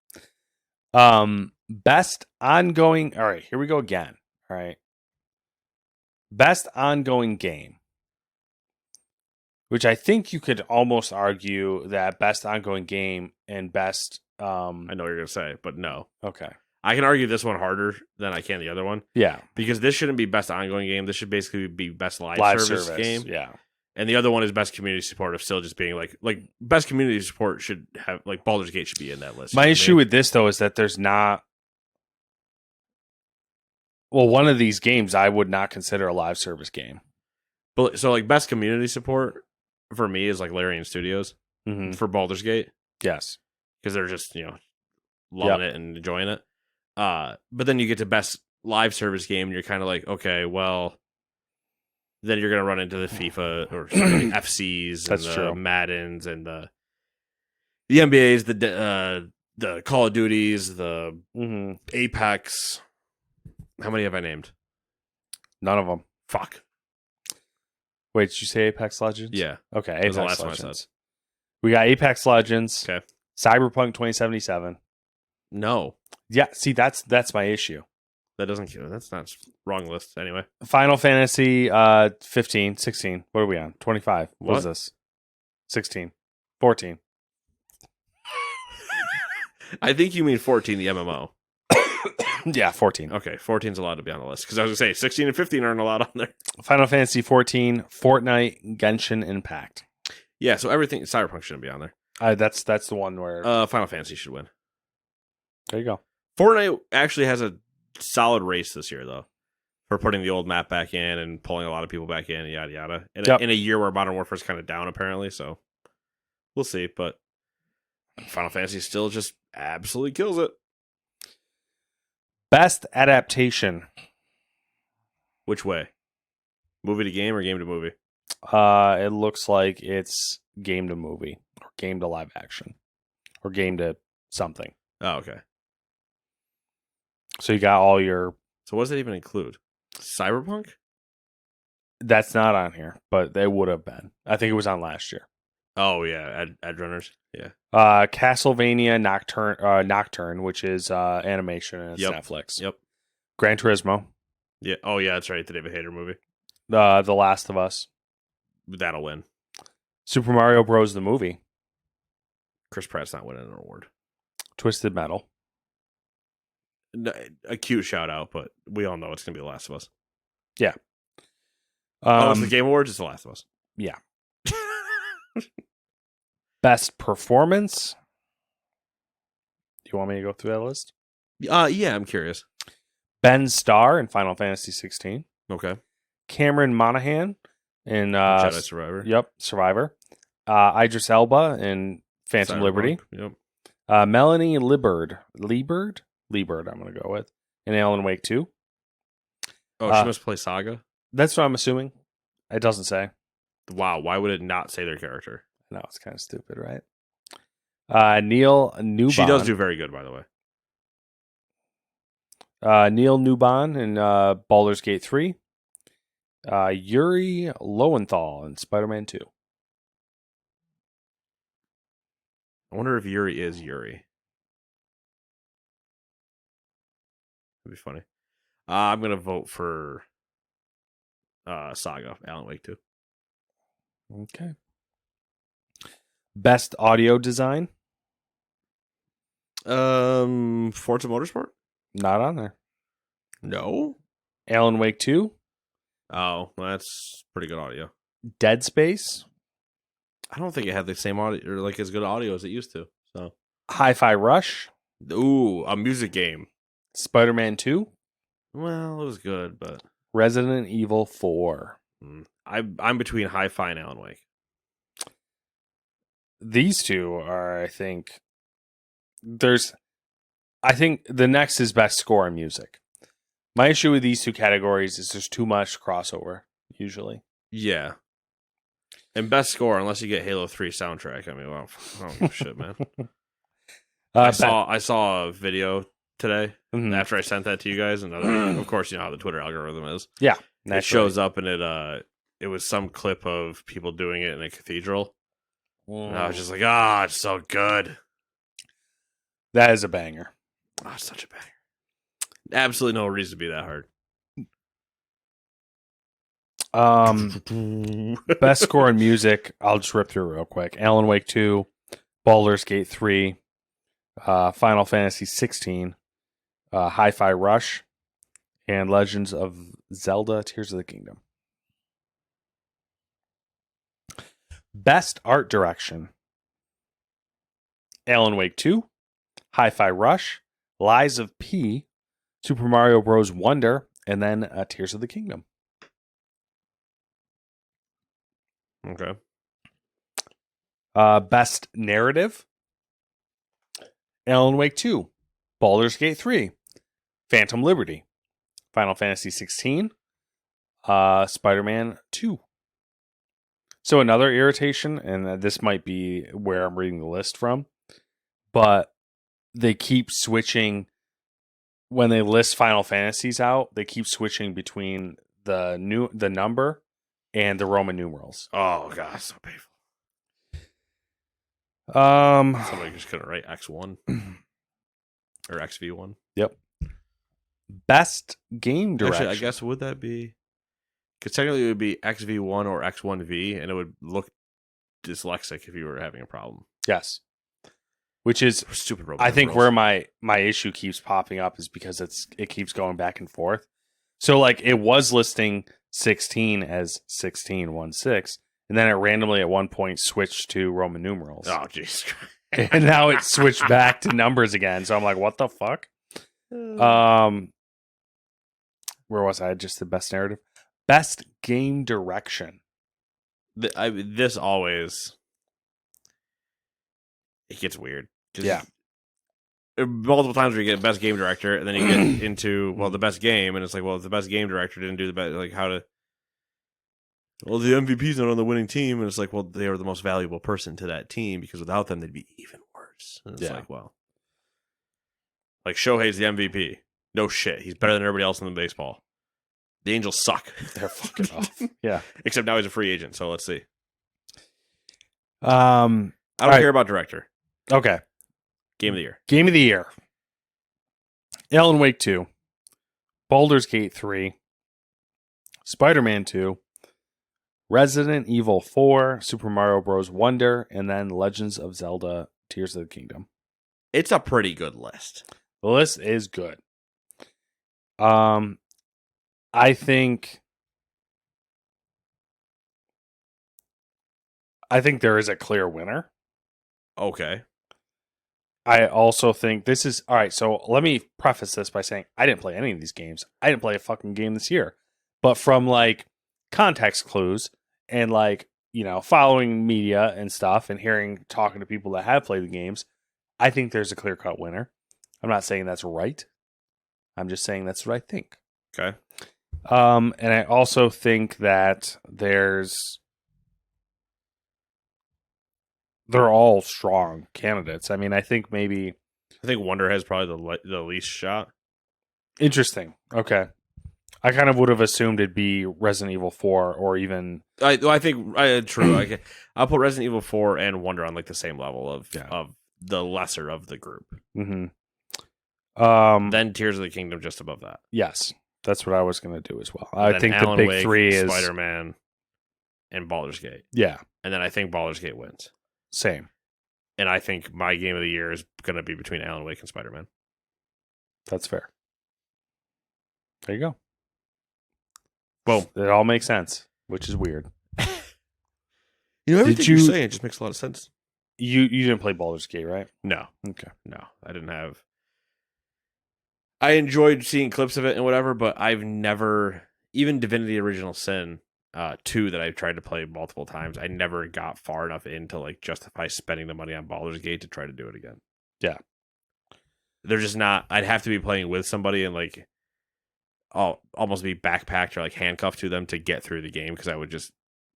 Best ongoing. All right, here we go again. All right. Best ongoing game. Which I think you could almost argue that best ongoing game and best. I know what you're going to say, but no. Okay. I can argue this one harder than I can the other one. Yeah. Because this shouldn't be best ongoing game. This should basically be best live service game. Yeah. And the other one is best community support of still just being like best community support should have like Baldur's Gate should be in that list. My issue with this though is that there's not. Well, one of these games I would not consider a live service game. But so like best community support for me is like Larian Studios for Baldur's Gate. Yes. Because they're just, loving it and enjoying it. But then you get to best live service game and you're kind of like, okay, well, then you're going to run into the FIFA or FCs and the Maddens and the NBAs, the Call of Duties, the Apex. How many have I named? None of them. Fuck. Wait, did you say Apex Legends? Yeah. Okay, Apex Apex Legends. Legends. We got Apex Legends. Okay. Cyberpunk 2077. No. Yeah, see, that's my issue. That doesn't count. That's not wrong list anyway. Final Fantasy 15, 16. What are we on? 25. What is this? 16. 14. I think you mean 14, the MMO. Yeah, 14. Okay, 14's allowed to be on the list. Because I was going to say, 16 and 15 aren't allowed on there. Final Fantasy 14, Fortnite, Genshin Impact. Yeah, so everything, Cyberpunk shouldn't be on there. That's the one where... Final Fantasy should win. There you go. Fortnite actually has a solid race this year, though, for putting the old map back in and pulling a lot of people back in, yada, yada. In a year where Modern Warfare's kind of down, apparently, so we'll see. But Final Fantasy still just absolutely kills it. Best adaptation. Which way? Movie to game or game to movie? It looks like it's game to movie or game to live action or game to something. Oh, okay. So you got all your... So what does that even include? Cyberpunk? That's not on here, but they would have been. I think it was on last year. Oh, yeah. Edgerunners. Yeah. Castlevania Nocturne, which is animation and it's Netflix. Yep. Gran Turismo. Yeah. Oh, yeah, that's right. The David Hayter movie. The Last of Us. That'll win. Super Mario Bros. The movie. Chris Pratt's not winning an award. Twisted Metal. No, a cute shout out, but we all know it's going to be The Last of Us. It's the Game Awards. It's The Last of Us. Yeah. Best performance. Do you want me to go through that list? Yeah, I'm curious. Ben Starr in Final Fantasy 16. Okay. Cameron Monaghan in Jedi Survivor. Yep, Survivor. Idris Elba in Phantom Cyberpunk. Liberty. Yep. Melanie Liburd, I'm going to go with, in Alan Wake 2. Oh, she must play Saga? That's what I'm assuming. It doesn't say. Wow, why would it not say their character? No, it's kind of stupid, right? Neil Newbon. She does do very good, by the way. Neil Newbon in Baldur's Gate 3. Yuri Lowenthal in Spider-Man 2. I wonder if Yuri is Yuri. That'd be funny. I'm going to vote for Saga, Alan Wake 2. Okay. Best audio design? Forza Motorsport? Not on there. No. Alan Wake 2? Oh, that's pretty good audio. Dead Space? I don't think it had the same audio, or like as good audio as it used to. So, Hi-Fi Rush? ooh, a music game. Spider-Man 2? Well, it was good, but Resident Evil 4. I'm between Hi-Fi and Alan Wake. These two are, I think the next is best score and music. My issue with these two categories is there's too much crossover, usually. Yeah. And best score, unless you get Halo 3 soundtrack. I mean, well, I don't give a shit, man. I saw a video today after I sent that to you guys, and of course, you know how the Twitter algorithm is. Yeah, it shows up, and it was some clip of people doing it in a cathedral. And I was just like, it's so good. That is a banger. Oh, such a banger. Absolutely no reason to be that hard. Best score and music, I'll just rip through real quick. Alan Wake 2, Baldur's Gate 3, Final Fantasy 16, Hi-Fi Rush, and Legends of Zelda Tears of the Kingdom. Best art direction, Alan Wake 2, Hi-Fi Rush, Lies of P, Super Mario Bros. Wonder, and then Tears of the Kingdom. Okay. Best narrative, Alan Wake 2, Baldur's Gate 3, Phantom Liberty, Final Fantasy 16, Spider-Man 2. So another irritation, and this might be where I'm reading the list from, but they keep switching. When they list Final Fantasies out, they keep switching between the number and the Roman numerals. Oh gosh, so painful. Somebody just couldn't write X1 or XV1. Yep. Best game direction. Actually, I guess would that be? Because technically it would be XV1 or X1V, and it would look dyslexic if you were having a problem. Yes. Which is stupid. I think where my issue keeps popping up is because it keeps going back and forth. So like it was listing 16 as 1616, and then it randomly at one point switched to Roman numerals. Oh jeez. And now it switched back to numbers again. So I'm like, what the fuck? Where was I? Just the best narrative. Best game direction. This always it gets weird. Yeah. Multiple times where you get best game director, and then you get into the best game, and it's like, well, if the best game director didn't do the best, like how to. Well, the MVP's not on the winning team, and it's like, well, they are the most valuable person to that team because without them, they'd be even worse. And it's like, well, like Shohei's the MVP. No shit, he's better than everybody else in the baseball. The Angels suck. They're fucking off. Yeah. Except now he's a free agent, so let's see. I don't care about director. Okay. Game of the year. Game of the year. Alan Wake 2. Baldur's Gate 3. Spider-Man 2. Resident Evil 4. Super Mario Bros. Wonder. And then Legends of Zelda Tears of the Kingdom. It's a pretty good list. The list is good. I think I think there is a clear winner. Okay. I also think this is all right. So let me preface this by saying I didn't play any of these games. I didn't play a fucking game this year. But from like context clues and like, following media and stuff and talking to people that have played the games, I think there's a clear cut winner. I'm not saying that's right. I'm just saying that's what I think. Okay. And I also think that they're all strong candidates. I mean, I think maybe Wonder has probably the least shot. interesting. Okay. I kind of would have assumed it'd be Resident Evil 4 or even. I think true. I'll put Resident Evil 4 and Wonder on like the same level of the lesser of the group. Mm-hmm. Then Tears of the Kingdom just above that. Yes, that's what I was going to do as well. And I think Alan the big Wake, three is Spider-Man and Baldur's Gate. Yeah, And then I think Baldur's Gate wins. same. And I think my game of the year is going to be between Alan Wake and Spider-Man. That's fair. There you go. Boom. It all makes sense, which is weird. Everything you're saying just makes a lot of sense. You didn't play Baldur's Gate, right? No. Okay. No, I didn't have. I enjoyed seeing clips of it and whatever, but I've never, even Divinity Original Sin 2 that I've tried to play multiple times, I never got far enough in to like justify spending the money on Baldur's Gate to try to do it again. Yeah. They're just not, I'd have to be playing with somebody and like, I'll almost be backpacked or like handcuffed to them to get through the game because I would just,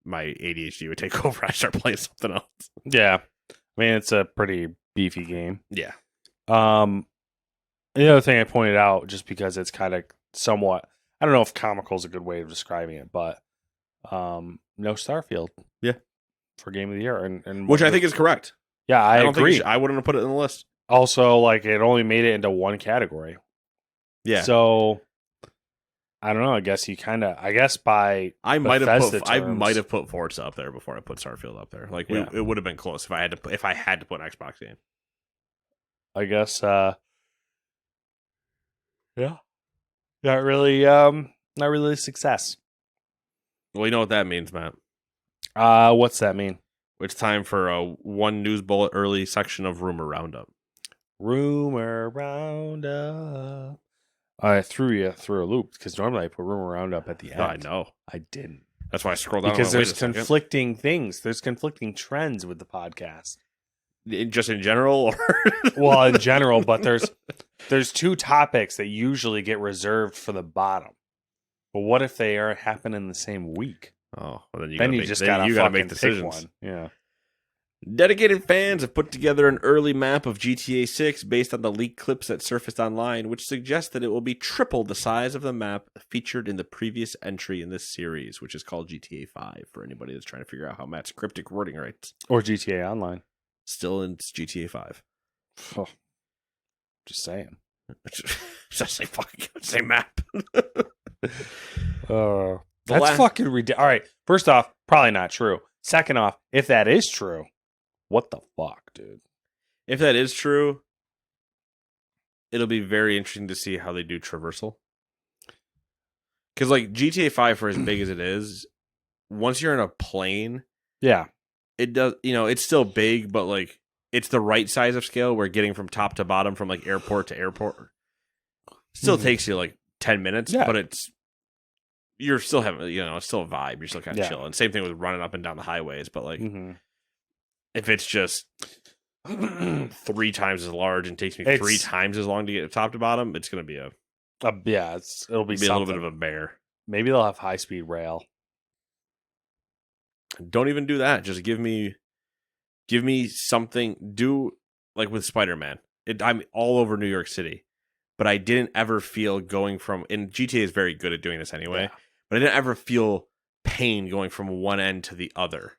my ADHD would take over. I start playing something else. Yeah. I mean, it's a pretty beefy game. Yeah. The other thing I pointed out, just because it's kind of somewhat, I don't know if comical is a good way of describing it, but no Starfield. Yeah. For Game of the Year. And which I think is correct. Yeah, I agree. I wouldn't have put it in the list. Also, like, it only made it into one category. Yeah. So, I don't know. I guess by I might have put Forza up there before I put Starfield up there. Like it would have been close if I had to put an Xbox game. I guess yeah. Not really a success. Well, you know what that means, Matt. What's that mean? It's time for a one news bullet early section of Rumor Roundup. Rumor Roundup. I threw you through a loop because normally I put Rumor Roundup at the end. I know. I didn't. That's why I scrolled down. Because there's conflicting things. There's conflicting trends with the podcast. Just in general? Or well, in general, but there's two topics that usually get reserved for the bottom. But what if they happen in the same week? Oh, well, then you just gotta make decisions. Yeah. Dedicated fans have put together an early map of GTA 6 based on the leaked clips that surfaced online, which suggests that it will be triple the size of the map featured in the previous entry in this series, which is called GTA 5, for anybody that's trying to figure out how Matt's cryptic wording writes. Or GTA Online. Still in GTA 5. Oh, just saying. Just same map. That's fucking ridiculous. All right, first off, probably not true. Second off, if that is true, what the fuck, dude? If that is true, it'll be very interesting to see how they do traversal. Because like GTA 5, for as big as it is, once you're in a plane, yeah, it does. It's still big, but like it's the right size of scale. Where getting from top to bottom, from like airport to airport, still takes you like 10 minutes. Yeah. But you're still having, it's still a vibe. You're still kind of chilling. Same thing with running up and down the highways. But like, if it's just 3 times as large and takes me 3 times as long to get top to bottom, it's going to be it'll be a little bit of a bear. Maybe they'll have high speed rail. Don't even do that. Just give me something. Do like with Spider-Man. I'm all over New York City, but I didn't ever feel going from. And GTA is very good at doing this anyway. Yeah. But I didn't ever feel pain going from one end to the other.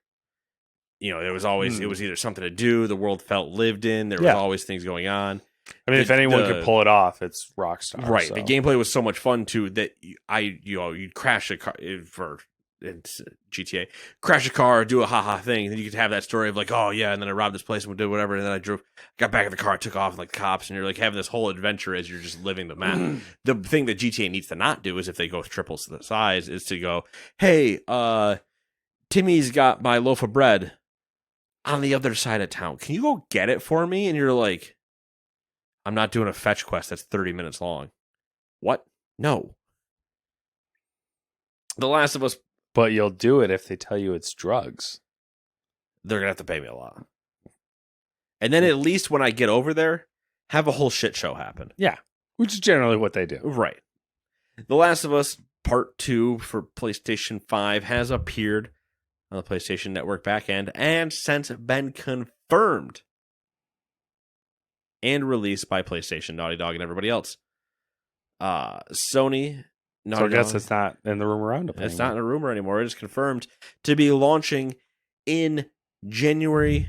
There was always it was either something to do. The world felt lived in. There was always things going on. I mean, if anyone could pull it off, it's Rockstar. Right. So. The gameplay was so much fun too that you'd crash a car for GTA, crash a car, do a haha thing, and then you could have that story of like, oh yeah, and then I robbed this place and did whatever, and then I got back in the car, took off like cops, and you're like having this whole adventure as you're just living the map. The thing that GTA needs to not do is if they go triples the size, is to go, hey, Timmy's got my loaf of bread. on the other side of town. Can you go get it for me? And you're like, I'm not doing a fetch quest that's 30 minutes long. What? No. The Last of Us, But you'll do it if they tell you it's drugs. they're going to have to pay me a lot. And then at least when I get over there, have a whole shit show happen. Yeah, which is generally what they do. Right. The Last of Us Part 2 for PlayStation 5 has appeared on the PlayStation Network backend and since been confirmed and released by PlayStation, Naughty Dog, and everybody else. Sony, Naughty So I guess Dog, it's not in the rumor roundup. it's not in a rumor anymore. It is confirmed to be launching in January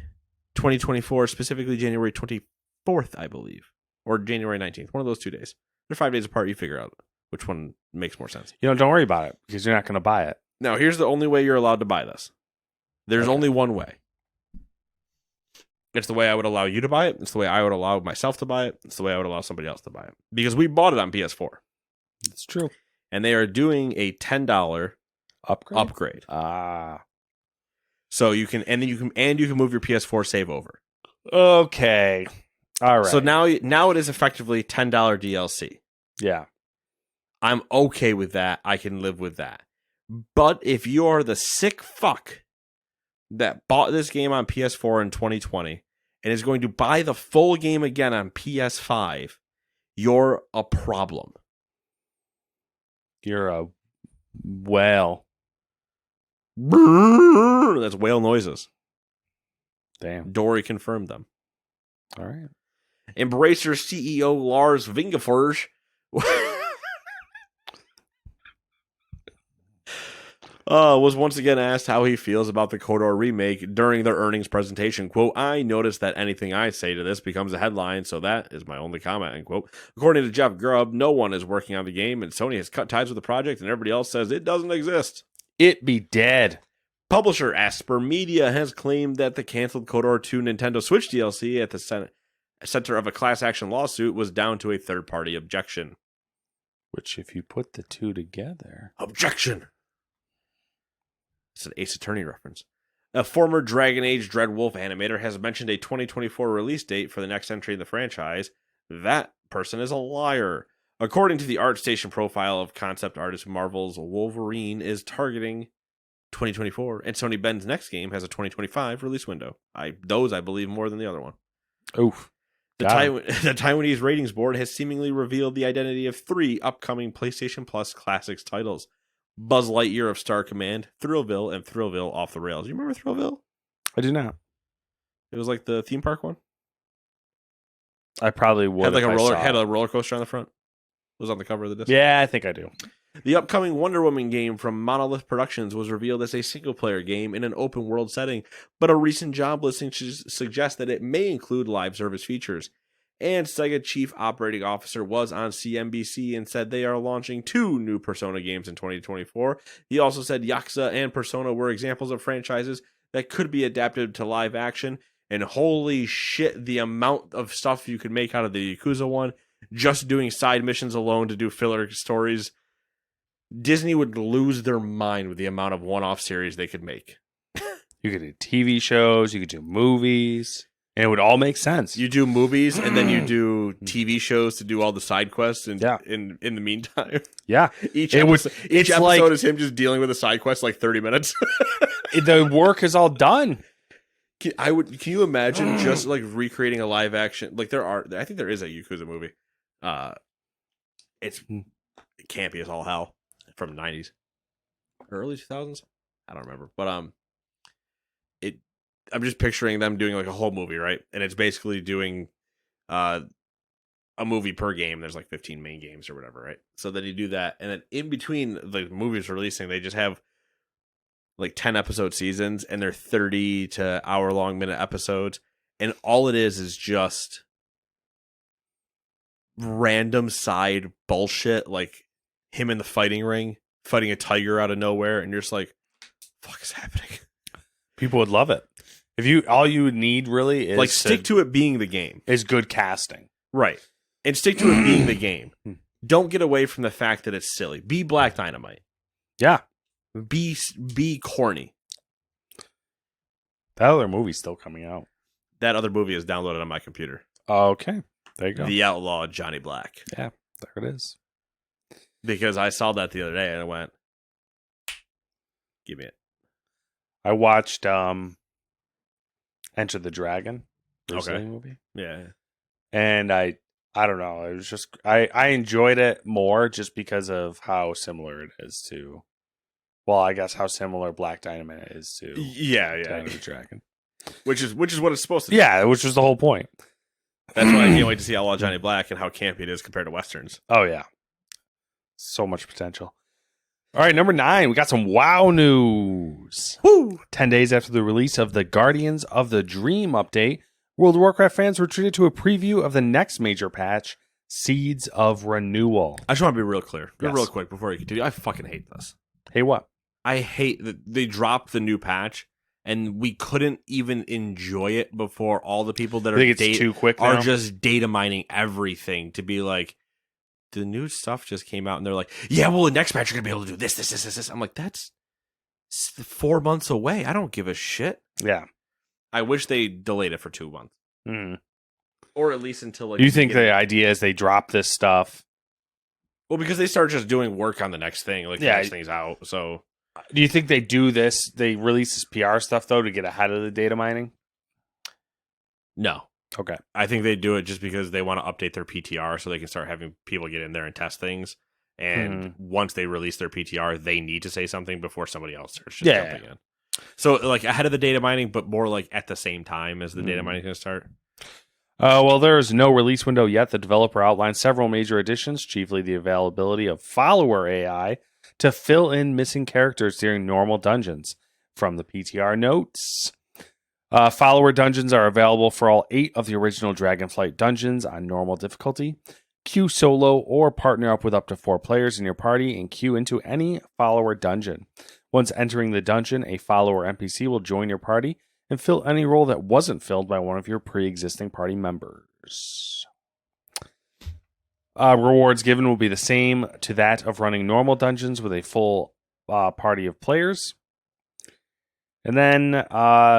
2024, specifically January 24th, I believe, or January 19th. One of those 2 days. They're 5 days apart. You figure out which one makes more sense. Don't worry about it because you're not going to buy it. Now, here's the only way you're allowed to buy this. There's only one way. It's the way I would allow you to buy it. It's the way I would allow myself to buy it. It's the way I would allow somebody else to buy it. Because we bought it on PS4. It's true. And they are doing a $10 upgrade. So you can you can move your PS4 save over. Okay. All right. So now it is effectively $10 DLC. Yeah. I'm okay with that. I can live with that. But if you are the sick fuck that bought this game on PS4 in 2020 and is going to buy the full game again on PS5, you're a problem. You're a whale. That's whale noises. Damn. Dory confirmed them. All right. Embracer CEO Lars Vingefors was once again asked how he feels about the KOTOR remake during their earnings presentation. Quote, I noticed that anything I say to this becomes a headline, so that is my only comment, end quote. According to Jeff Grubb, no one is working on the game, and Sony has cut ties with the project, and everybody else says it doesn't exist. It be dead. Publisher Asper Media has claimed that the canceled KOTOR 2 Nintendo Switch DLC at the center of a class action lawsuit was down to a third-party objection. Which, if you put the two together... Objection! It's an Ace Attorney reference. A former Dragon Age Dreadwolf animator has mentioned a 2024 release date for the next entry in the franchise. That person is a liar. According to the ArtStation profile of concept artist Marvel's Wolverine is targeting 2024, and Sony Ben's next game has a 2025 release window. Those I believe more than the other one. Oof. The Taiwanese ratings board has seemingly revealed the identity of 3 upcoming PlayStation Plus Classics titles. Buzz Lightyear of Star Command, Thrillville, and Thrillville Off the Rails. You remember Thrillville? I do not. It was like the theme park one. I probably would. Had a roller coaster on the front. It was on the cover of the disc. Yeah, I think I do. The upcoming Wonder Woman game from Monolith Productions was revealed as a single-player game in an open-world setting, but a recent job listing suggests that it may include live service features. And Sega Chief Operating Officer was on CNBC and said they are launching 2 new Persona games in 2024. He also said Yakuza and Persona were examples of franchises that could be adapted to live action. And holy shit, the amount of stuff you could make out of the Yakuza one, just doing side missions alone to do filler stories. Disney would lose their mind with the amount of one-off series they could make. You could do TV shows, you could do movies. And it would all make sense. You do movies, and then you do TV shows to do all the side quests. And in the meantime, yeah, each episode is him just dealing with a side quest, like 30 minutes. The work is all done. Can you imagine just like recreating a live action? Like I think there is a Yakuza movie. It's campy as all hell from the 90s, early 2000s. I don't remember, but I'm just picturing them doing like a whole movie, right? And it's basically doing a movie per game. There's like 15 main games or whatever, right? So then you do that, and then in between the movies releasing, they just have like 10 episode seasons, and they're 30 to hour-long minute episodes, and all it is just random side bullshit, like him in the fighting ring, fighting a tiger out of nowhere, and you're just like, fuck is happening? People would love it. All you would need really is like stick to it being the game. Is good casting. Right. And stick to it being the game. Don't get away from the fact that it's silly. Be Black Dynamite. Yeah. Be corny. That other movie's still coming out. That other movie is downloaded on my computer. Okay. There you go. The Outlaw Johnny Black. Yeah, there it is. Because I saw that the other day and I went, give me it. I watched Enter the Dragon. Bruce Okay. Lee movie. Yeah. And I don't know. It was just I enjoyed it more just because of how similar it is to. Well, I guess how similar Black Dynamite is to Yeah. Enter the Dragon. Which is what it's supposed to be. Yeah, which was the whole point. That's why I can't wait to see Outlaw Johnny Black and how campy it is compared to Westerns. Oh yeah, so much potential. All right, number 9, we got some WoW news. Woo! 10 days after the release of the Guardians of the Dream update, World of Warcraft fans were treated to a preview of the next major patch, Seeds of Renewal. I just want to be real clear. Yes. Real quick before you continue. I fucking hate this. Hey, what? I hate that they dropped the new patch and we couldn't even enjoy it before all the people that I think it's too quick now. are just data mining everything to be like, the new stuff just came out and they're like, yeah, well, the next patch you're going to be able to do this. I'm like, that's 4 months away. I don't give a shit. Yeah. I wish they delayed it for 2 months. Mm. Or at least until like. You think the idea is they drop this stuff? Well, because they start just doing work on the next thing. Like the Yeah. next thing's out. So. Do you think they do this? They release this PR stuff, though, to get ahead of the data mining? No. Okay. I think they do it just because they want to update their PTR so they can start having people get in there and test things. And once they release their PTR, they need to say something before somebody else starts just jumping in. So, like, ahead of the data mining, but more like at the same time as the data mining is going to start. Well, there is no release window yet. The developer outlined several major additions, chiefly the availability of follower AI to fill in missing characters during normal dungeons. From the PTR notes, follower dungeons are available for all 8 of the original Dragonflight dungeons on normal difficulty. Queue solo or partner up with up to 4 players in your party and queue into any follower dungeon. Once entering the dungeon, a follower NPC will join your party and fill any role that wasn't filled by one of your pre-existing party members. Rewards given will be the same to that of running normal dungeons with a full party of players. And then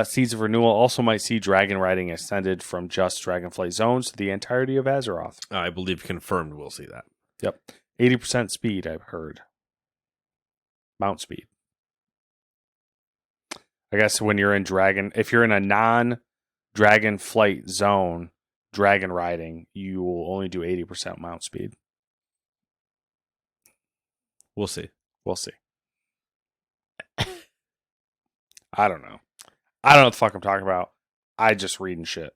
Seeds of Renewal also might see dragon riding extended from just Dragonflight zones to the entirety of Azeroth. I believe confirmed we'll see that. Yep. 80% speed, I've heard. Mount speed. I guess when you're in if you're in a non-Dragonflight zone, dragon riding, you will only do 80% mount speed. We'll see. We'll see. I don't know. I don't know what the fuck I'm talking about. I just reading shit.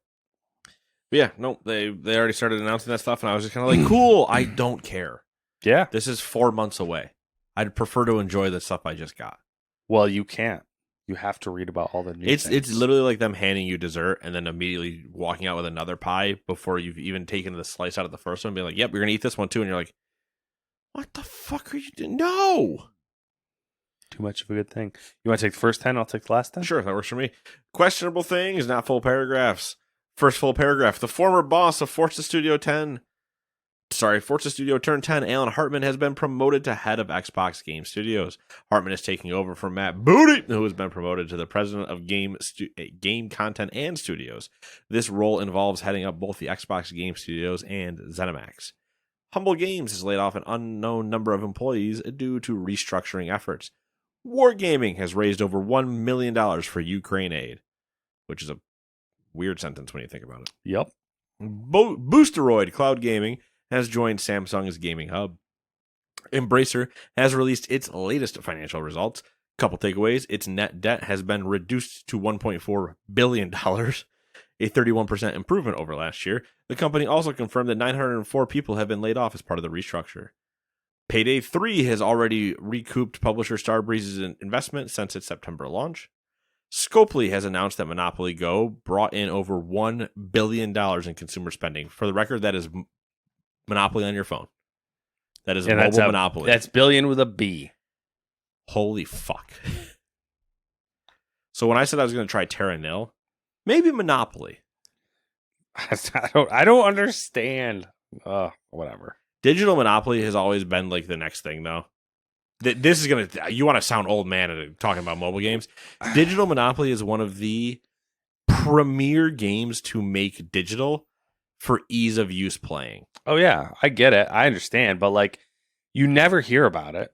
But yeah, no, they already started announcing that stuff, and I was just kind of like, cool, I don't care. Yeah. This is 4 months away. I'd prefer to enjoy the stuff I just got. Well, you can't. You have to read about all the new things. It's literally like them handing you dessert and then immediately walking out with another pie before you've even taken the slice out of the first one and being like, yep, you're going to eat this one too. And you're like, what the fuck are you doing? No! Too much of a good thing. You want to take the first 10? I'll take the last 10? Sure, that works for me. Questionable things, not full paragraphs. First full paragraph. The former boss of Forza Studio Turn 10, Alan Hartman, has been promoted to head of Xbox Game Studios. Hartman is taking over from Matt Booty, who has been promoted to the president of game content and studios. This role involves heading up both the Xbox Game Studios and ZeniMax. Humble Games has laid off an unknown number of employees due to restructuring efforts. Wargaming has raised over $1 million for Ukraine aid, which is a weird sentence when you think about it. Yep. Boosteroid Cloud Gaming has joined Samsung's gaming hub. Embracer has released its latest financial results. Couple takeaways. Its net debt has been reduced to $1.4 billion, a 31% improvement over last year. The company also confirmed that 904 people have been laid off as part of the restructure. Payday 3 has already recouped publisher Starbreeze's investment since its September launch. Scopely has announced that Monopoly Go brought in over $1 billion in consumer spending. For the record, that is Monopoly on your phone. That is mobile Monopoly. That's billion with a B. Holy fuck. So when I said I was going to try Terra Nil, maybe Monopoly. I don't understand. Whatever. Digital Monopoly has always been like the next thing, though. This is going to... You want to sound old man talking about mobile games. Digital Monopoly is one of the premier games to make digital for ease of use playing. Oh yeah, I get it. I understand, but like, you never hear about it.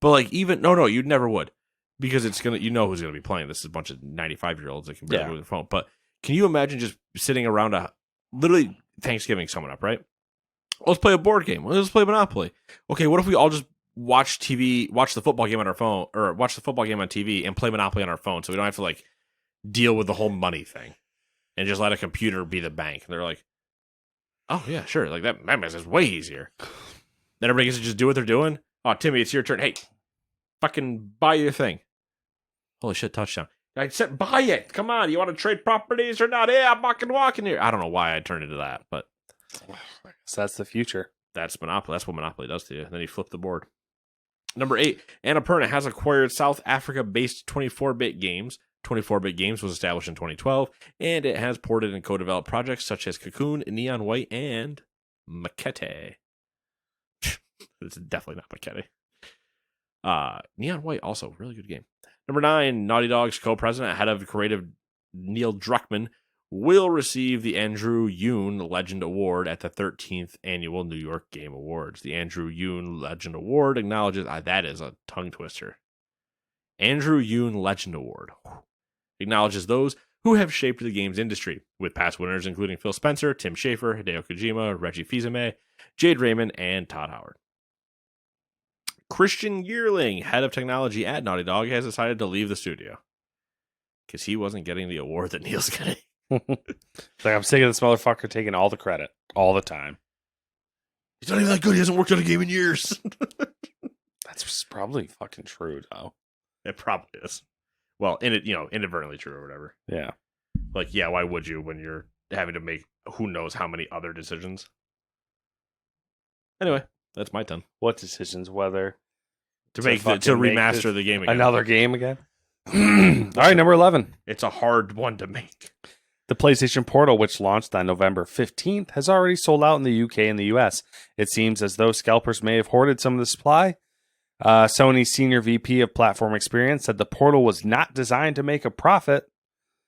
But like, even no, you never would, because it's gonna, who's gonna be playing this is a bunch of 95-year-olds that can barely move their phone. But can you imagine just sitting around literally Thanksgiving coming up, right? Let's play a board game. Let's play Monopoly. Okay, what if we all just watch the football game on our phone, or watch the football game on TV and play Monopoly on our phone, so we don't have to like deal with the whole money thing, and just let a computer be the bank. And they're like, oh yeah, sure, like that makes it way easier. Then everybody gets to just do what they're doing. Oh, Timmy, it's your turn. Hey, fucking buy your thing. Holy shit, touchdown. I said buy it. Come on, you want to trade properties or not? Yeah, I'm fucking walking here. I don't know why I turned into that, but So that's the future. that's Monopoly. That's what Monopoly does to you. Then you flip the board. Number 8, Annapurna has acquired South Africa-based 24-bit games. 24-bit Games was established in 2012, and it has ported and co-developed projects such as Cocoon, Neon White, and Maquette. It's definitely not Maquette. Neon White, also really good game. Number 9, Naughty Dog's co-president, head of creative Neil Druckmann, will receive the Andrew Yoon Legend Award at the 13th Annual New York Game Awards. The Andrew Yoon Legend Award acknowledges... that is a tongue twister. Andrew Yoon Legend Award acknowledges those who have shaped the games industry, with past winners including Phil Spencer, Tim Schafer, Hideo Kojima, Reggie Fils-Aimé, Jade Raymond, and Todd Howard. Christian Yearling, head of technology at Naughty Dog, has decided to leave the studio because he wasn't getting the award that Neil's getting. It's like, I'm sick of this motherfucker taking all the credit all the time. He's not even that good. He hasn't worked on a game in years. That's probably fucking true, though. It probably is. Well, inadvertently true or whatever. Yeah. Like, yeah, why would you when you're having to make who knows how many other decisions? Anyway, that's my turn. What decisions? Whether to remaster the game again. Another game again? All right, number 11. It's a hard one to make. The PlayStation Portal, which launched on November 15th, has already sold out in the UK and the US. It seems as though scalpers may have hoarded some of the supply. Sony's senior VP of Platform Experience said the Portal was not designed to make a profit,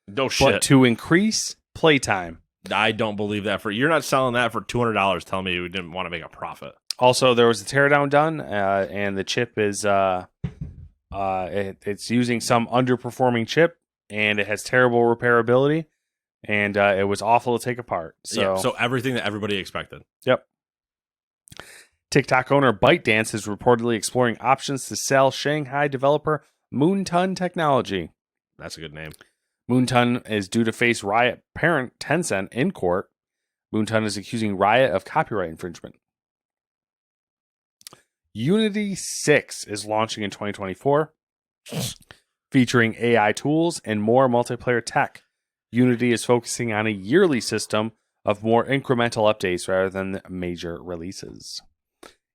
no shit, but to increase playtime. I don't believe that. You're not selling that for $200 telling me you didn't want to make a profit. Also, there was a teardown done, and the chip is it's using some underperforming chip, and it has terrible repairability, and it was awful to take apart. So everything that everybody expected. Yep. TikTok owner ByteDance is reportedly exploring options to sell Shanghai developer Moontun Technology. That's a good name. Moontun is due to face Riot parent Tencent in court. Moontun is accusing Riot of copyright infringement. Unity 6 is launching in 2024, featuring AI tools and more multiplayer tech. Unity is focusing on a yearly system of more incremental updates rather than major releases.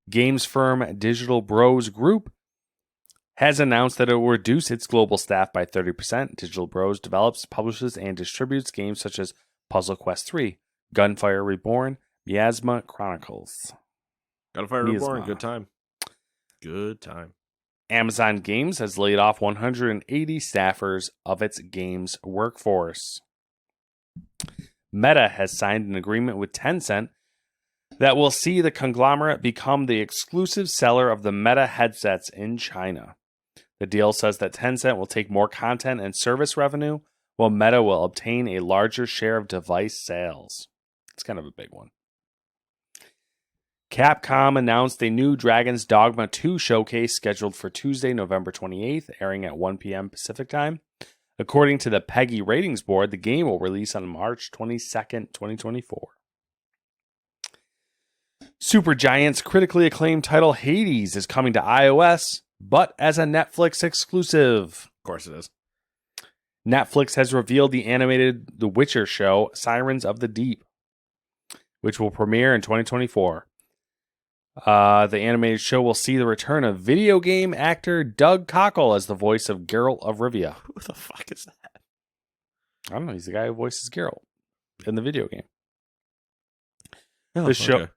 Games firm Digital Bros Group has announced that it will reduce its global staff by 30%. Digital Bros develops, publishes, and distributes games such as Puzzle Quest 3, Gunfire Reborn, Miasma Chronicles. Gunfire Reborn, good time. Good time. Amazon Games has laid off 180 staffers of its games workforce. Meta has signed an agreement with Tencent that will see the conglomerate become the exclusive seller of the Meta headsets in China. The deal says that Tencent will take more content and service revenue, while Meta will obtain a larger share of device sales. It's kind of a big one. Capcom announced a new Dragon's Dogma 2 showcase scheduled for Tuesday, November 28th, airing at 1 p.m. Pacific Time. According to the PEGI ratings board, the game will release on March 22nd, 2024. Supergiant's critically acclaimed title Hades is coming to iOS, but as a Netflix exclusive. Of course it is. Netflix has revealed the animated The Witcher show, Sirens of the Deep, which will premiere in 2024. The animated show will see the return of video game actor Doug Cockle as the voice of Geralt of Rivia. Who the fuck is that? I don't know. He's the guy who voices Geralt in the video game. Oh, the show, okay.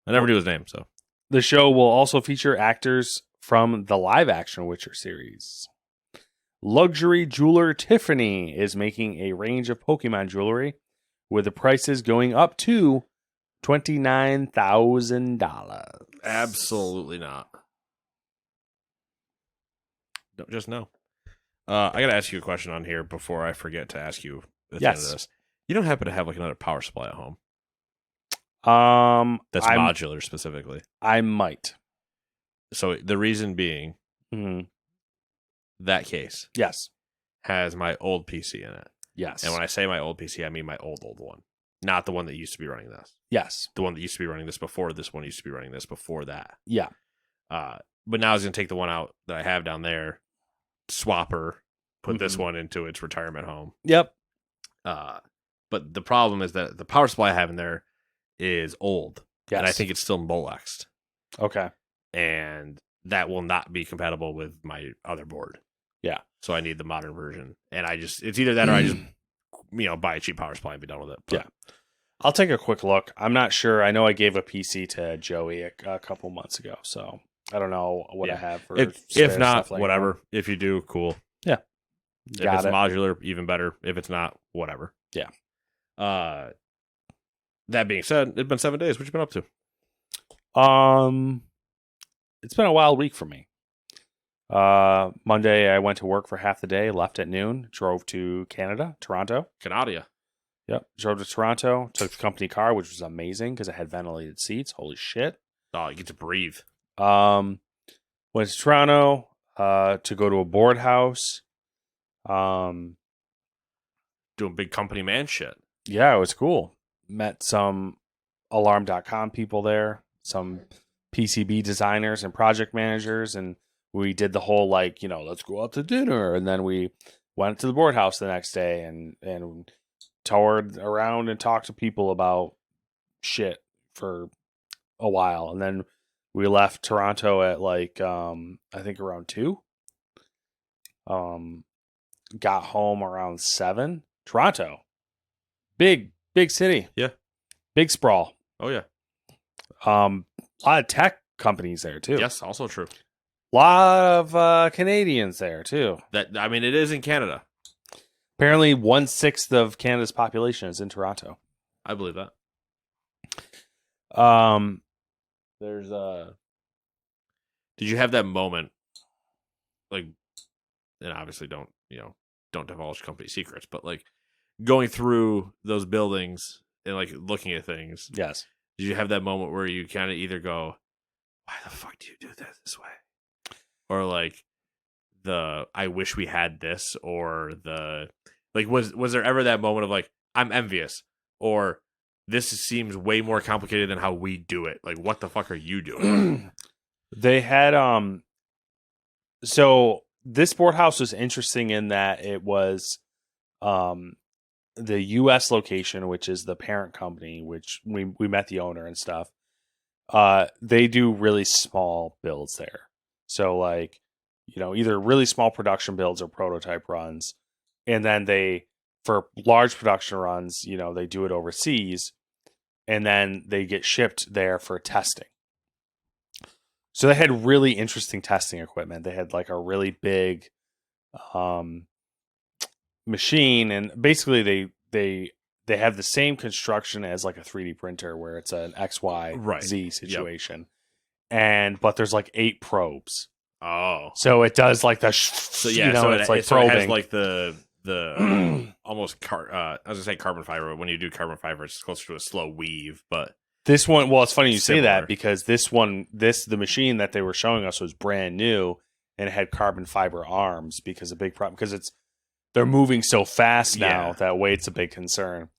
I never knew his name, so. The show will also feature actors from the live-action Witcher series. Luxury jeweler Tiffany is making a range of Pokemon jewelry with the prices going up to $29,000. Absolutely not. Don't just know. I got to ask you a question on here before I forget to ask you at the end of Yes. this. You don't happen to have like another power supply at home that's I'm- modular specifically. I might. So the reason being, Mhm. that case Yes. has my old PC in it. Yes. And when I say my old PC, I mean my old one. Not the one that used to be running this. Yes. The one that used to be running this before this one used to be running this before that. Yeah. But now I was going to take the one out that I have down there, swap her, put this one into its retirement home. Yep. But the problem is that the power supply I have in there is old. Yes. And I think it's still Molexed. Okay. And that will not be compatible with my other board. Yeah. So I need the modern version. And it's either that or I just, buy a cheap power supply and be done with it. But, Yeah. I'll take a quick look. I'm not sure. I know I gave a PC to Joey a couple months ago, so I don't know what I have for If spare not, stuff like whatever. If you do, cool. Yeah. If Got it's it. modular, even better. If it's not, whatever. Yeah. That being said, it's been 7 days. What you been up to? It's been a wild week for me. Monday I went to work for half the day, left at noon, drove to Canada, Toronto. Canada. Yep. Drove to Toronto, took the company car, which was amazing because it had ventilated seats. Holy shit. Oh, you get to breathe. Went to Toronto to go to a board house. Doing big company man shit. Yeah, it was cool. Met some alarm.com people there, some PCB designers and project managers, and we did the whole let's go out to dinner, and then we went to the board house the next day and toured around and talked to people about shit for a while, and then we left Toronto at I think around 2. Got home around 7. Toronto, big city. Yeah. Big sprawl. Oh, yeah. A lot of tech companies there too. Yes, also true. A lot of Canadians there too. It is in Canada. Apparently 1/6 of Canada's population is in Toronto. I believe that. There's Did you have that moment, and obviously don't divulge company secrets, but going through those buildings and looking at things? yes. Did you have that moment where you kind of either go, why the fuck do you do that this way? Or I wish we had this, or was there ever that moment of I'm envious, or this seems way more complicated than how we do it? What the fuck are you doing? They had so this board house was interesting in that it was the US location, which is the parent company, which we met the owner and stuff. They do really small builds there. So either really small production builds or prototype runs. And then for large production runs, they do it overseas, and then they get shipped there for testing. So they had really interesting testing equipment. They had a really big machine, and basically they have the same construction as a 3D printer, where it's an XYZ situation. Yep. But there's 8 probes. Oh, so it does the so it's probing. It has the almost I was gonna say carbon fiber, but when you do carbon fiber, it's closer to a slow weave. But this one, well, it's funny you similar. say that, because the machine that they were showing us was brand new, and it had carbon fiber arms, because a big problem, because they're moving so fast now that weight's a big concern.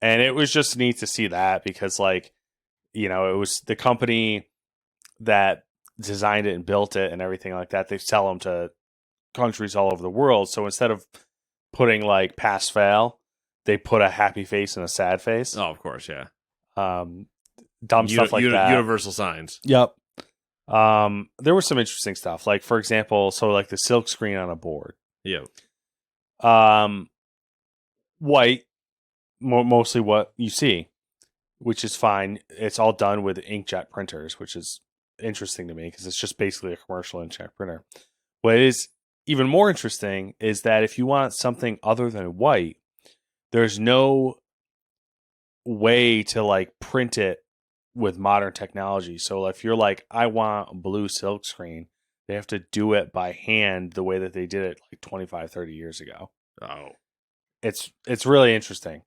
And it was just neat to see that, because it was the company that designed it and built it and everything like that. They sell them to countries all over the world. So instead of putting pass fail, they put a happy face and a sad face. Oh, of course, yeah. Dumb stuff like that. Universal signs. Yep. There was some interesting stuff. For example, the silk screen on a board. Yeah. White, mostly what you see, which is fine. It's all done with inkjet printers, which is interesting to me, because it's just basically a commercial inkjet printer. What is even more interesting is that if you want something other than white, there's no way to like print it with modern technology. So if you're like, I want blue silk screen, they have to do it by hand the way that they did it like 25, 30 years ago. Oh, It's really interesting.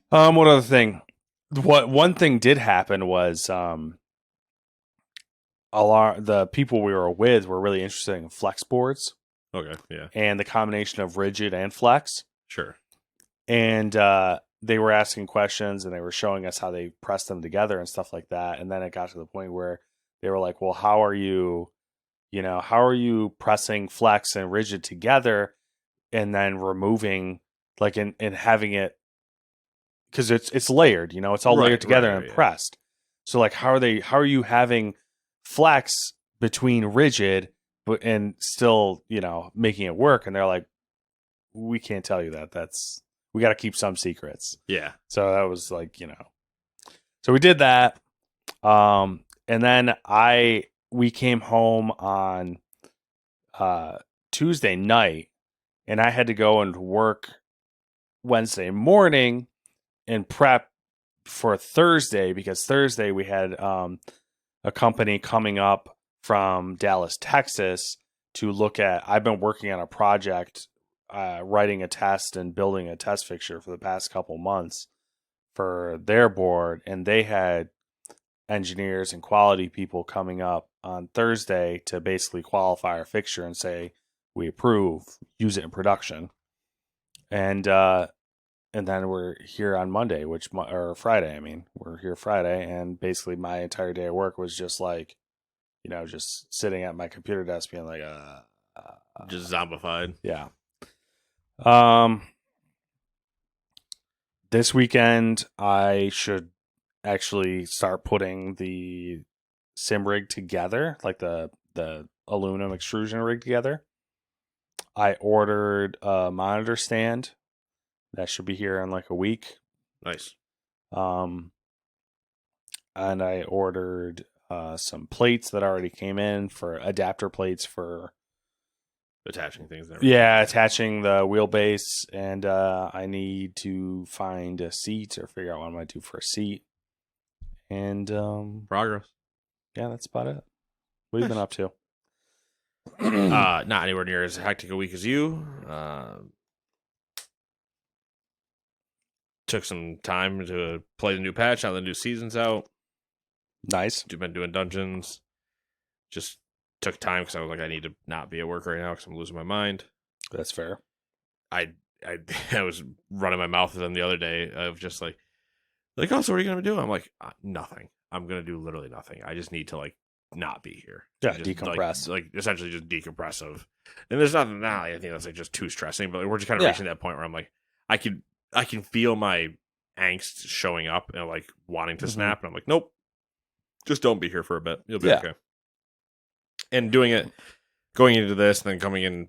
What other thing? What one thing did happen was the people we were with were really interested in flex boards okay, yeah, and the combination of rigid and flex. sure. And they were asking questions and they were showing us how they pressed them together and stuff like that. And then it got to the point where they were like, well, how are you pressing flex and rigid together and then removing like and having it, because it's layered, it's all layered together and pressed. So like how are you having flex between rigid but and still, making it work? And they're like, we can't tell you that. We got to keep some secrets. Yeah. So that was like, so we did that. And then we came home on Tuesday night and I had to go and work Wednesday morning and prep for Thursday, because Thursday we had a company coming up from Dallas, Texas to look at. I've been working on a project, writing a test and building a test fixture for the past couple months for their board, and they had engineers and quality people coming up on Thursday to basically qualify our fixture and say we approve, use it in production. And then we're here on Monday, or Friday. I mean, we're here Friday, and basically my entire day of work was just like, just sitting at my computer desk being like, Just zombified. yeah. This weekend I should actually start putting the sim rig together, like the aluminum extrusion rig together. I ordered a monitor stand. That should be here in like a week. Nice. And I ordered some plates that already came in, for adapter plates for attaching things there. Yeah, attaching the wheelbase, and I need to find a seat or figure out what I'm going to do for a seat. And progress. Yeah, that's about it. What have you been up to? Not anywhere near as hectic a week as you. Took some time to play the new patch. Now the new season's out. Nice. Been doing dungeons. Just took time because I was like, I need to not be at work right now because I'm losing my mind. That's fair. I was running my mouth with them the other day of just like, oh, so what are you gonna do? I'm like, nothing. I'm gonna do literally nothing. I just need to like not be here. Yeah, just, decompress. Like essentially just decompress of. And there's nothing now. I think that's like just too stressing. But like, we're just kind of reaching that point where I'm like, I can feel my angst showing up and like wanting to snap, and I'm like, nope, just don't be here for a bit. You'll be okay. And doing it, going into this, and then coming in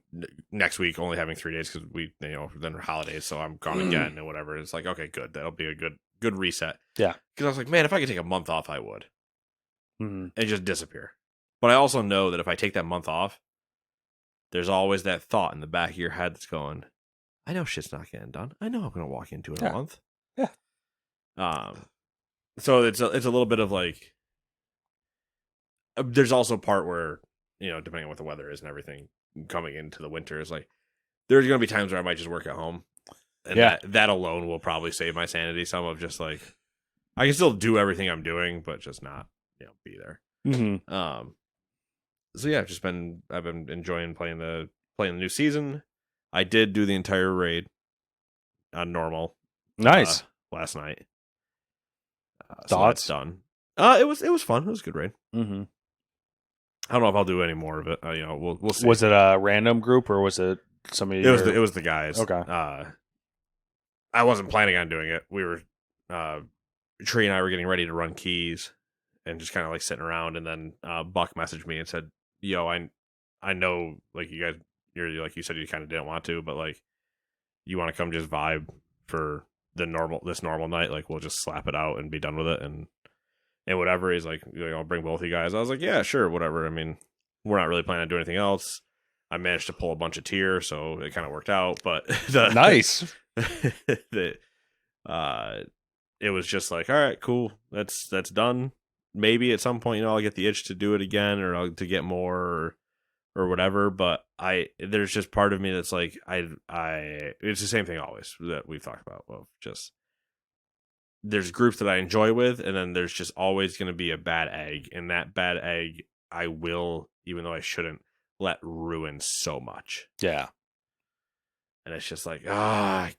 next week, only having 3 days because we, then holidays, so I'm gone again and whatever. It's like, okay, good, that'll be a good reset. Yeah, because I was like, man, if I could take a month off, I would, and just disappear. But I also know that if I take that month off, there's always that thought in the back of your head that's going, I know shit's not getting done. I know I'm going to walk into it in a month. Yeah. So it's a little bit of like, there's also a part where, depending on what the weather is and everything coming into the winter, is like, there's going to be times where I might just work at home. And that alone will probably save my sanity some, of just like, I can still do everything I'm doing, but just not, be there. Mm-hmm. So yeah, I've been enjoying playing the new season. I did do the entire raid on normal. Nice. Last night. Thoughts? So that's done. It was fun. It was a good raid. Mm-hmm. I don't know if I'll do any more of it. We'll see. Was it a random group or was it somebody? It was the guys. Okay. I wasn't planning on doing it. We were Tree and I were getting ready to run keys and just kind of like sitting around, and then Buck messaged me and said, "Yo, I know like you guys, you're like you said you kind of didn't want to, but like you want to come just vibe for this normal night, like we'll just slap it out and be done with it and whatever." He's like, I'll bring both of you guys. I was like, yeah, sure, whatever. I mean, we're not really planning on doing anything else. I managed to pull a bunch of tier, so it kind of worked out. But the, Nice. the, it was just like, all right, cool, that's done. Maybe at some point, I'll get the itch to do it again, or to get more, or whatever. But there's just part of me that's like, it's the same thing always that we've talked about. Well, just there's groups that I enjoy with, and then there's just always going to be a bad egg, and that bad egg I will, even though I shouldn't, let ruin so much. Yeah. And it's just like, God,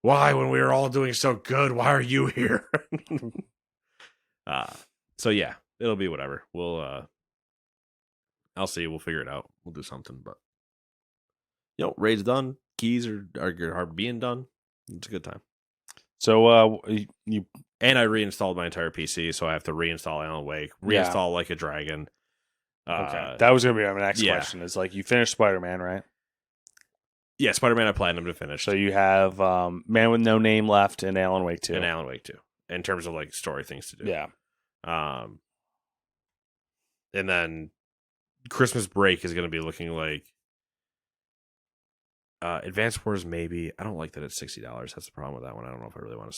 why, when we were all doing so good, why are you here? So yeah, it'll be whatever. I'll see. We'll figure it out. We'll do something. But raid's done. Keys are being done. It's a good time. So you and I reinstalled my entire PC, so I have to reinstall Alan Wake, reinstall Like a Dragon. Okay, that was gonna be my next question. Is like, you finished Spider-Man, right? Yeah, Spider-Man I Platinum to finish. So you have Man with No Name left and Alan Wake 2. And Alan Wake 2. In terms of like story things to do. Yeah. And then Christmas break is going to be looking like Advance Wars maybe. I don't like that it's $60. That's the problem with that one. I don't know if I really want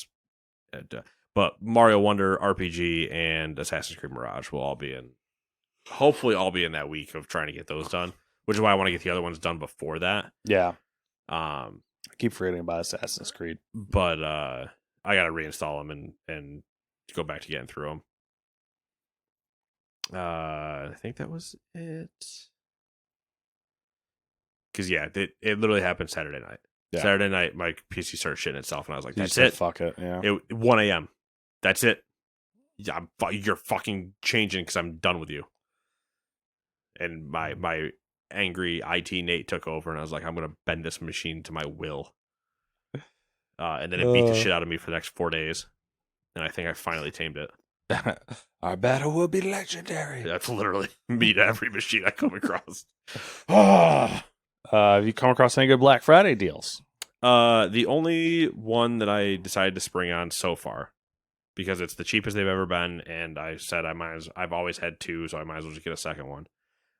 to. But Mario Wonder, RPG, and Assassin's Creed Mirage will all be in. Hopefully, all be in that week of trying to get those done. Which is why I want to get the other ones done before that. Yeah. I keep forgetting about Assassin's Creed. But I got to reinstall them and go back to getting through them. I think that was it. Because, it literally happened Saturday night. Yeah. Saturday night, my PC started shitting itself, and I was like, that's it. Fuck it, yeah. 1 a.m. That's it. You're fucking changing because I'm done with you. And my angry IT Nate took over, and I was like, I'm going to bend this machine to my will. And then it beat the shit out of me for the next 4 days. And I think I finally tamed it. Our battle will be legendary. That's literally me to every machine I come across. Have you come across any good Black Friday deals? The only one that I decided to spring on so far, because it's the cheapest they've ever been, and I said I've always had two, so I might as well just get a second one.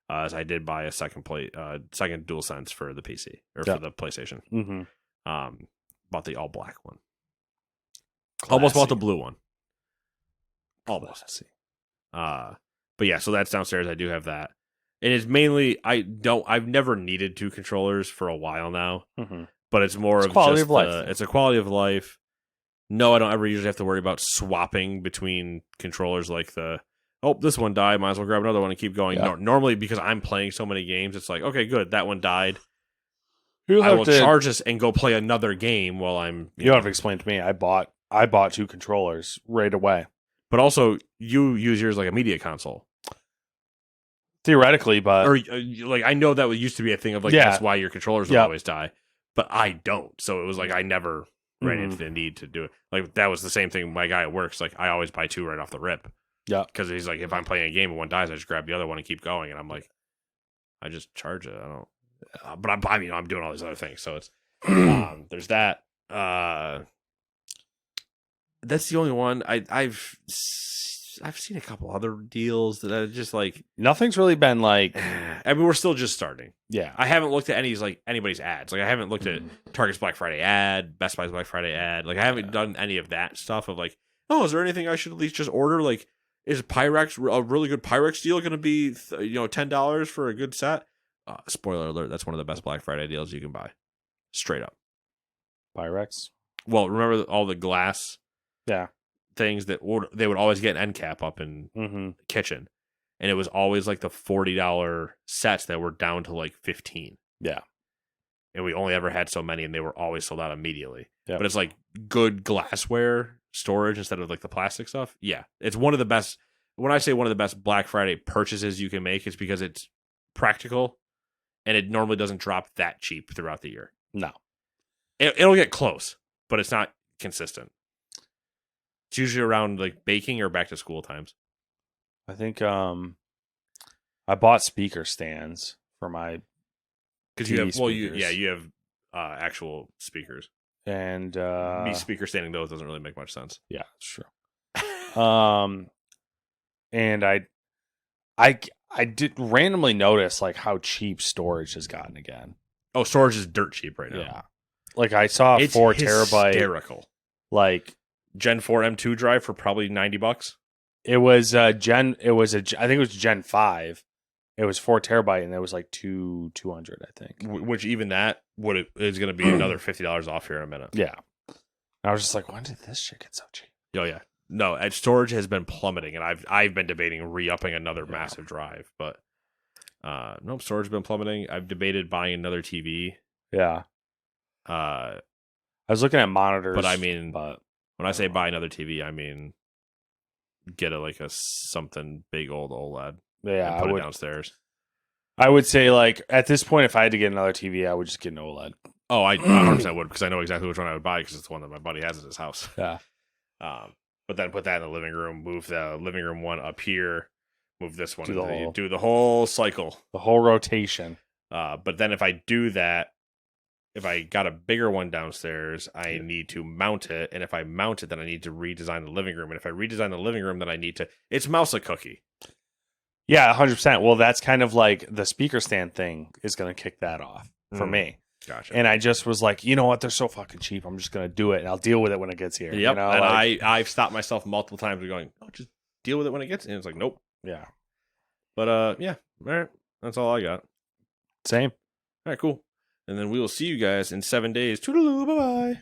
As I did buy a second DualSense for the PC or for the PlayStation. Mm-hmm. Bought the all black one. Classy. Almost bought the blue one. Almost. But yeah, so that's downstairs. I do have that. And it's mainly I've never needed two controllers for a while now. Mm-hmm. But it's more of quality just of life. It's a quality of life. No, I don't ever usually have to worry about swapping between controllers like this one died, might as well grab another one and keep going. Yeah. No, normally, because I'm playing so many games, it's like, okay, good, that one died. I will charge this and go play another game while I'm... You don't have to explain to me. I bought two controllers right away. But also, you use yours like a media console. Theoretically, but... Or, like, I know that used to be a thing of, like, that's why your controllers would always die. But I don't. So it was like, I never ran into the need to do it. Like, that was the same thing. My guy at work's like, I always buy two right off the rip. Yeah. Because he's like, if I'm playing a game and one dies, I just grab the other one and keep going. And I'm like, I just charge it. I don't... but I'm doing all these other things. So it's... there's that. That's the only one. I've seen a couple other deals that I just like. Nothing's really been like. I mean, we're still just starting. Yeah, I haven't looked at anybody's ads. Like, I haven't looked at Target's Black Friday ad, Best Buy's Black Friday ad. Like, I haven't done any of that stuff. Of like, is there anything I should at least just order? Like, is Pyrex a really good Pyrex deal going to be $10 for a good set? Spoiler alert: that's one of the best Black Friday deals you can buy. Straight up. Pyrex. Well, remember all the glass. Yeah. Things that they would always get an end cap up in the kitchen, and it was always like the $40 sets that were down to like 15. Yeah, and we only ever had so many, and they were always sold out immediately. Yep. But it's like good glassware storage instead of like the plastic stuff. Yeah, it's one of the best. When I say one of the best Black Friday purchases you can make, it's because it's practical, and it normally doesn't drop that cheap throughout the year. No, it'll get close, but it's not consistent. It's usually around like baking or back to school times. I think I bought speaker stands for my because you have you have actual speakers, and me speaker standing those doesn't really make much sense. Yeah, it's true. And I I did randomly notice like how cheap storage has gotten again. Oh, storage is dirt cheap right now. Yeah. Like I saw a It's 4 terabyte, hysterical. like Gen 4 M2 drive for probably $90. it was I think it was Gen 5. It was 4 terabyte and it was like 200, I think. Which even that is going to be another $50 off here in a minute. Yeah. I was just like, when did this shit get so cheap? Oh yeah. No, storage has been plummeting, and I've been debating re-upping another massive drive, but nope, storage has been plummeting. I've debated buying another TV. Yeah. I was looking at monitors, but I mean, but when I say buy another TV, I mean get a something big old OLED. Yeah, and put it downstairs. I would say like at this point, if I had to get another TV, I would just get an OLED. Oh, I 100% would, because I know exactly which one I would buy, because it's the one that my buddy has at his house. Yeah. But then put that in the living room, move the living room one up here, move this one, do the whole cycle. The whole rotation. But then if I do that, if I got a bigger one downstairs, I need to mount it. And if I mount it, then I need to redesign the living room. And if I redesign the living room, then I need to... It's mouse a cookie. Yeah, 100%. Well, that's kind of like the speaker stand thing is going to kick that off for me. Gotcha. And I just was like, you know what? They're so fucking cheap. I'm just going to do it, and I'll deal with it when it gets here. Yep. You know, and like, I've stopped myself multiple times going, oh, just deal with it when it gets here. And it's like, nope. Yeah. But, yeah. All right. That's all I got. Same. All right, cool. And then we will see you guys in 7 days. Toodaloo. Bye-bye.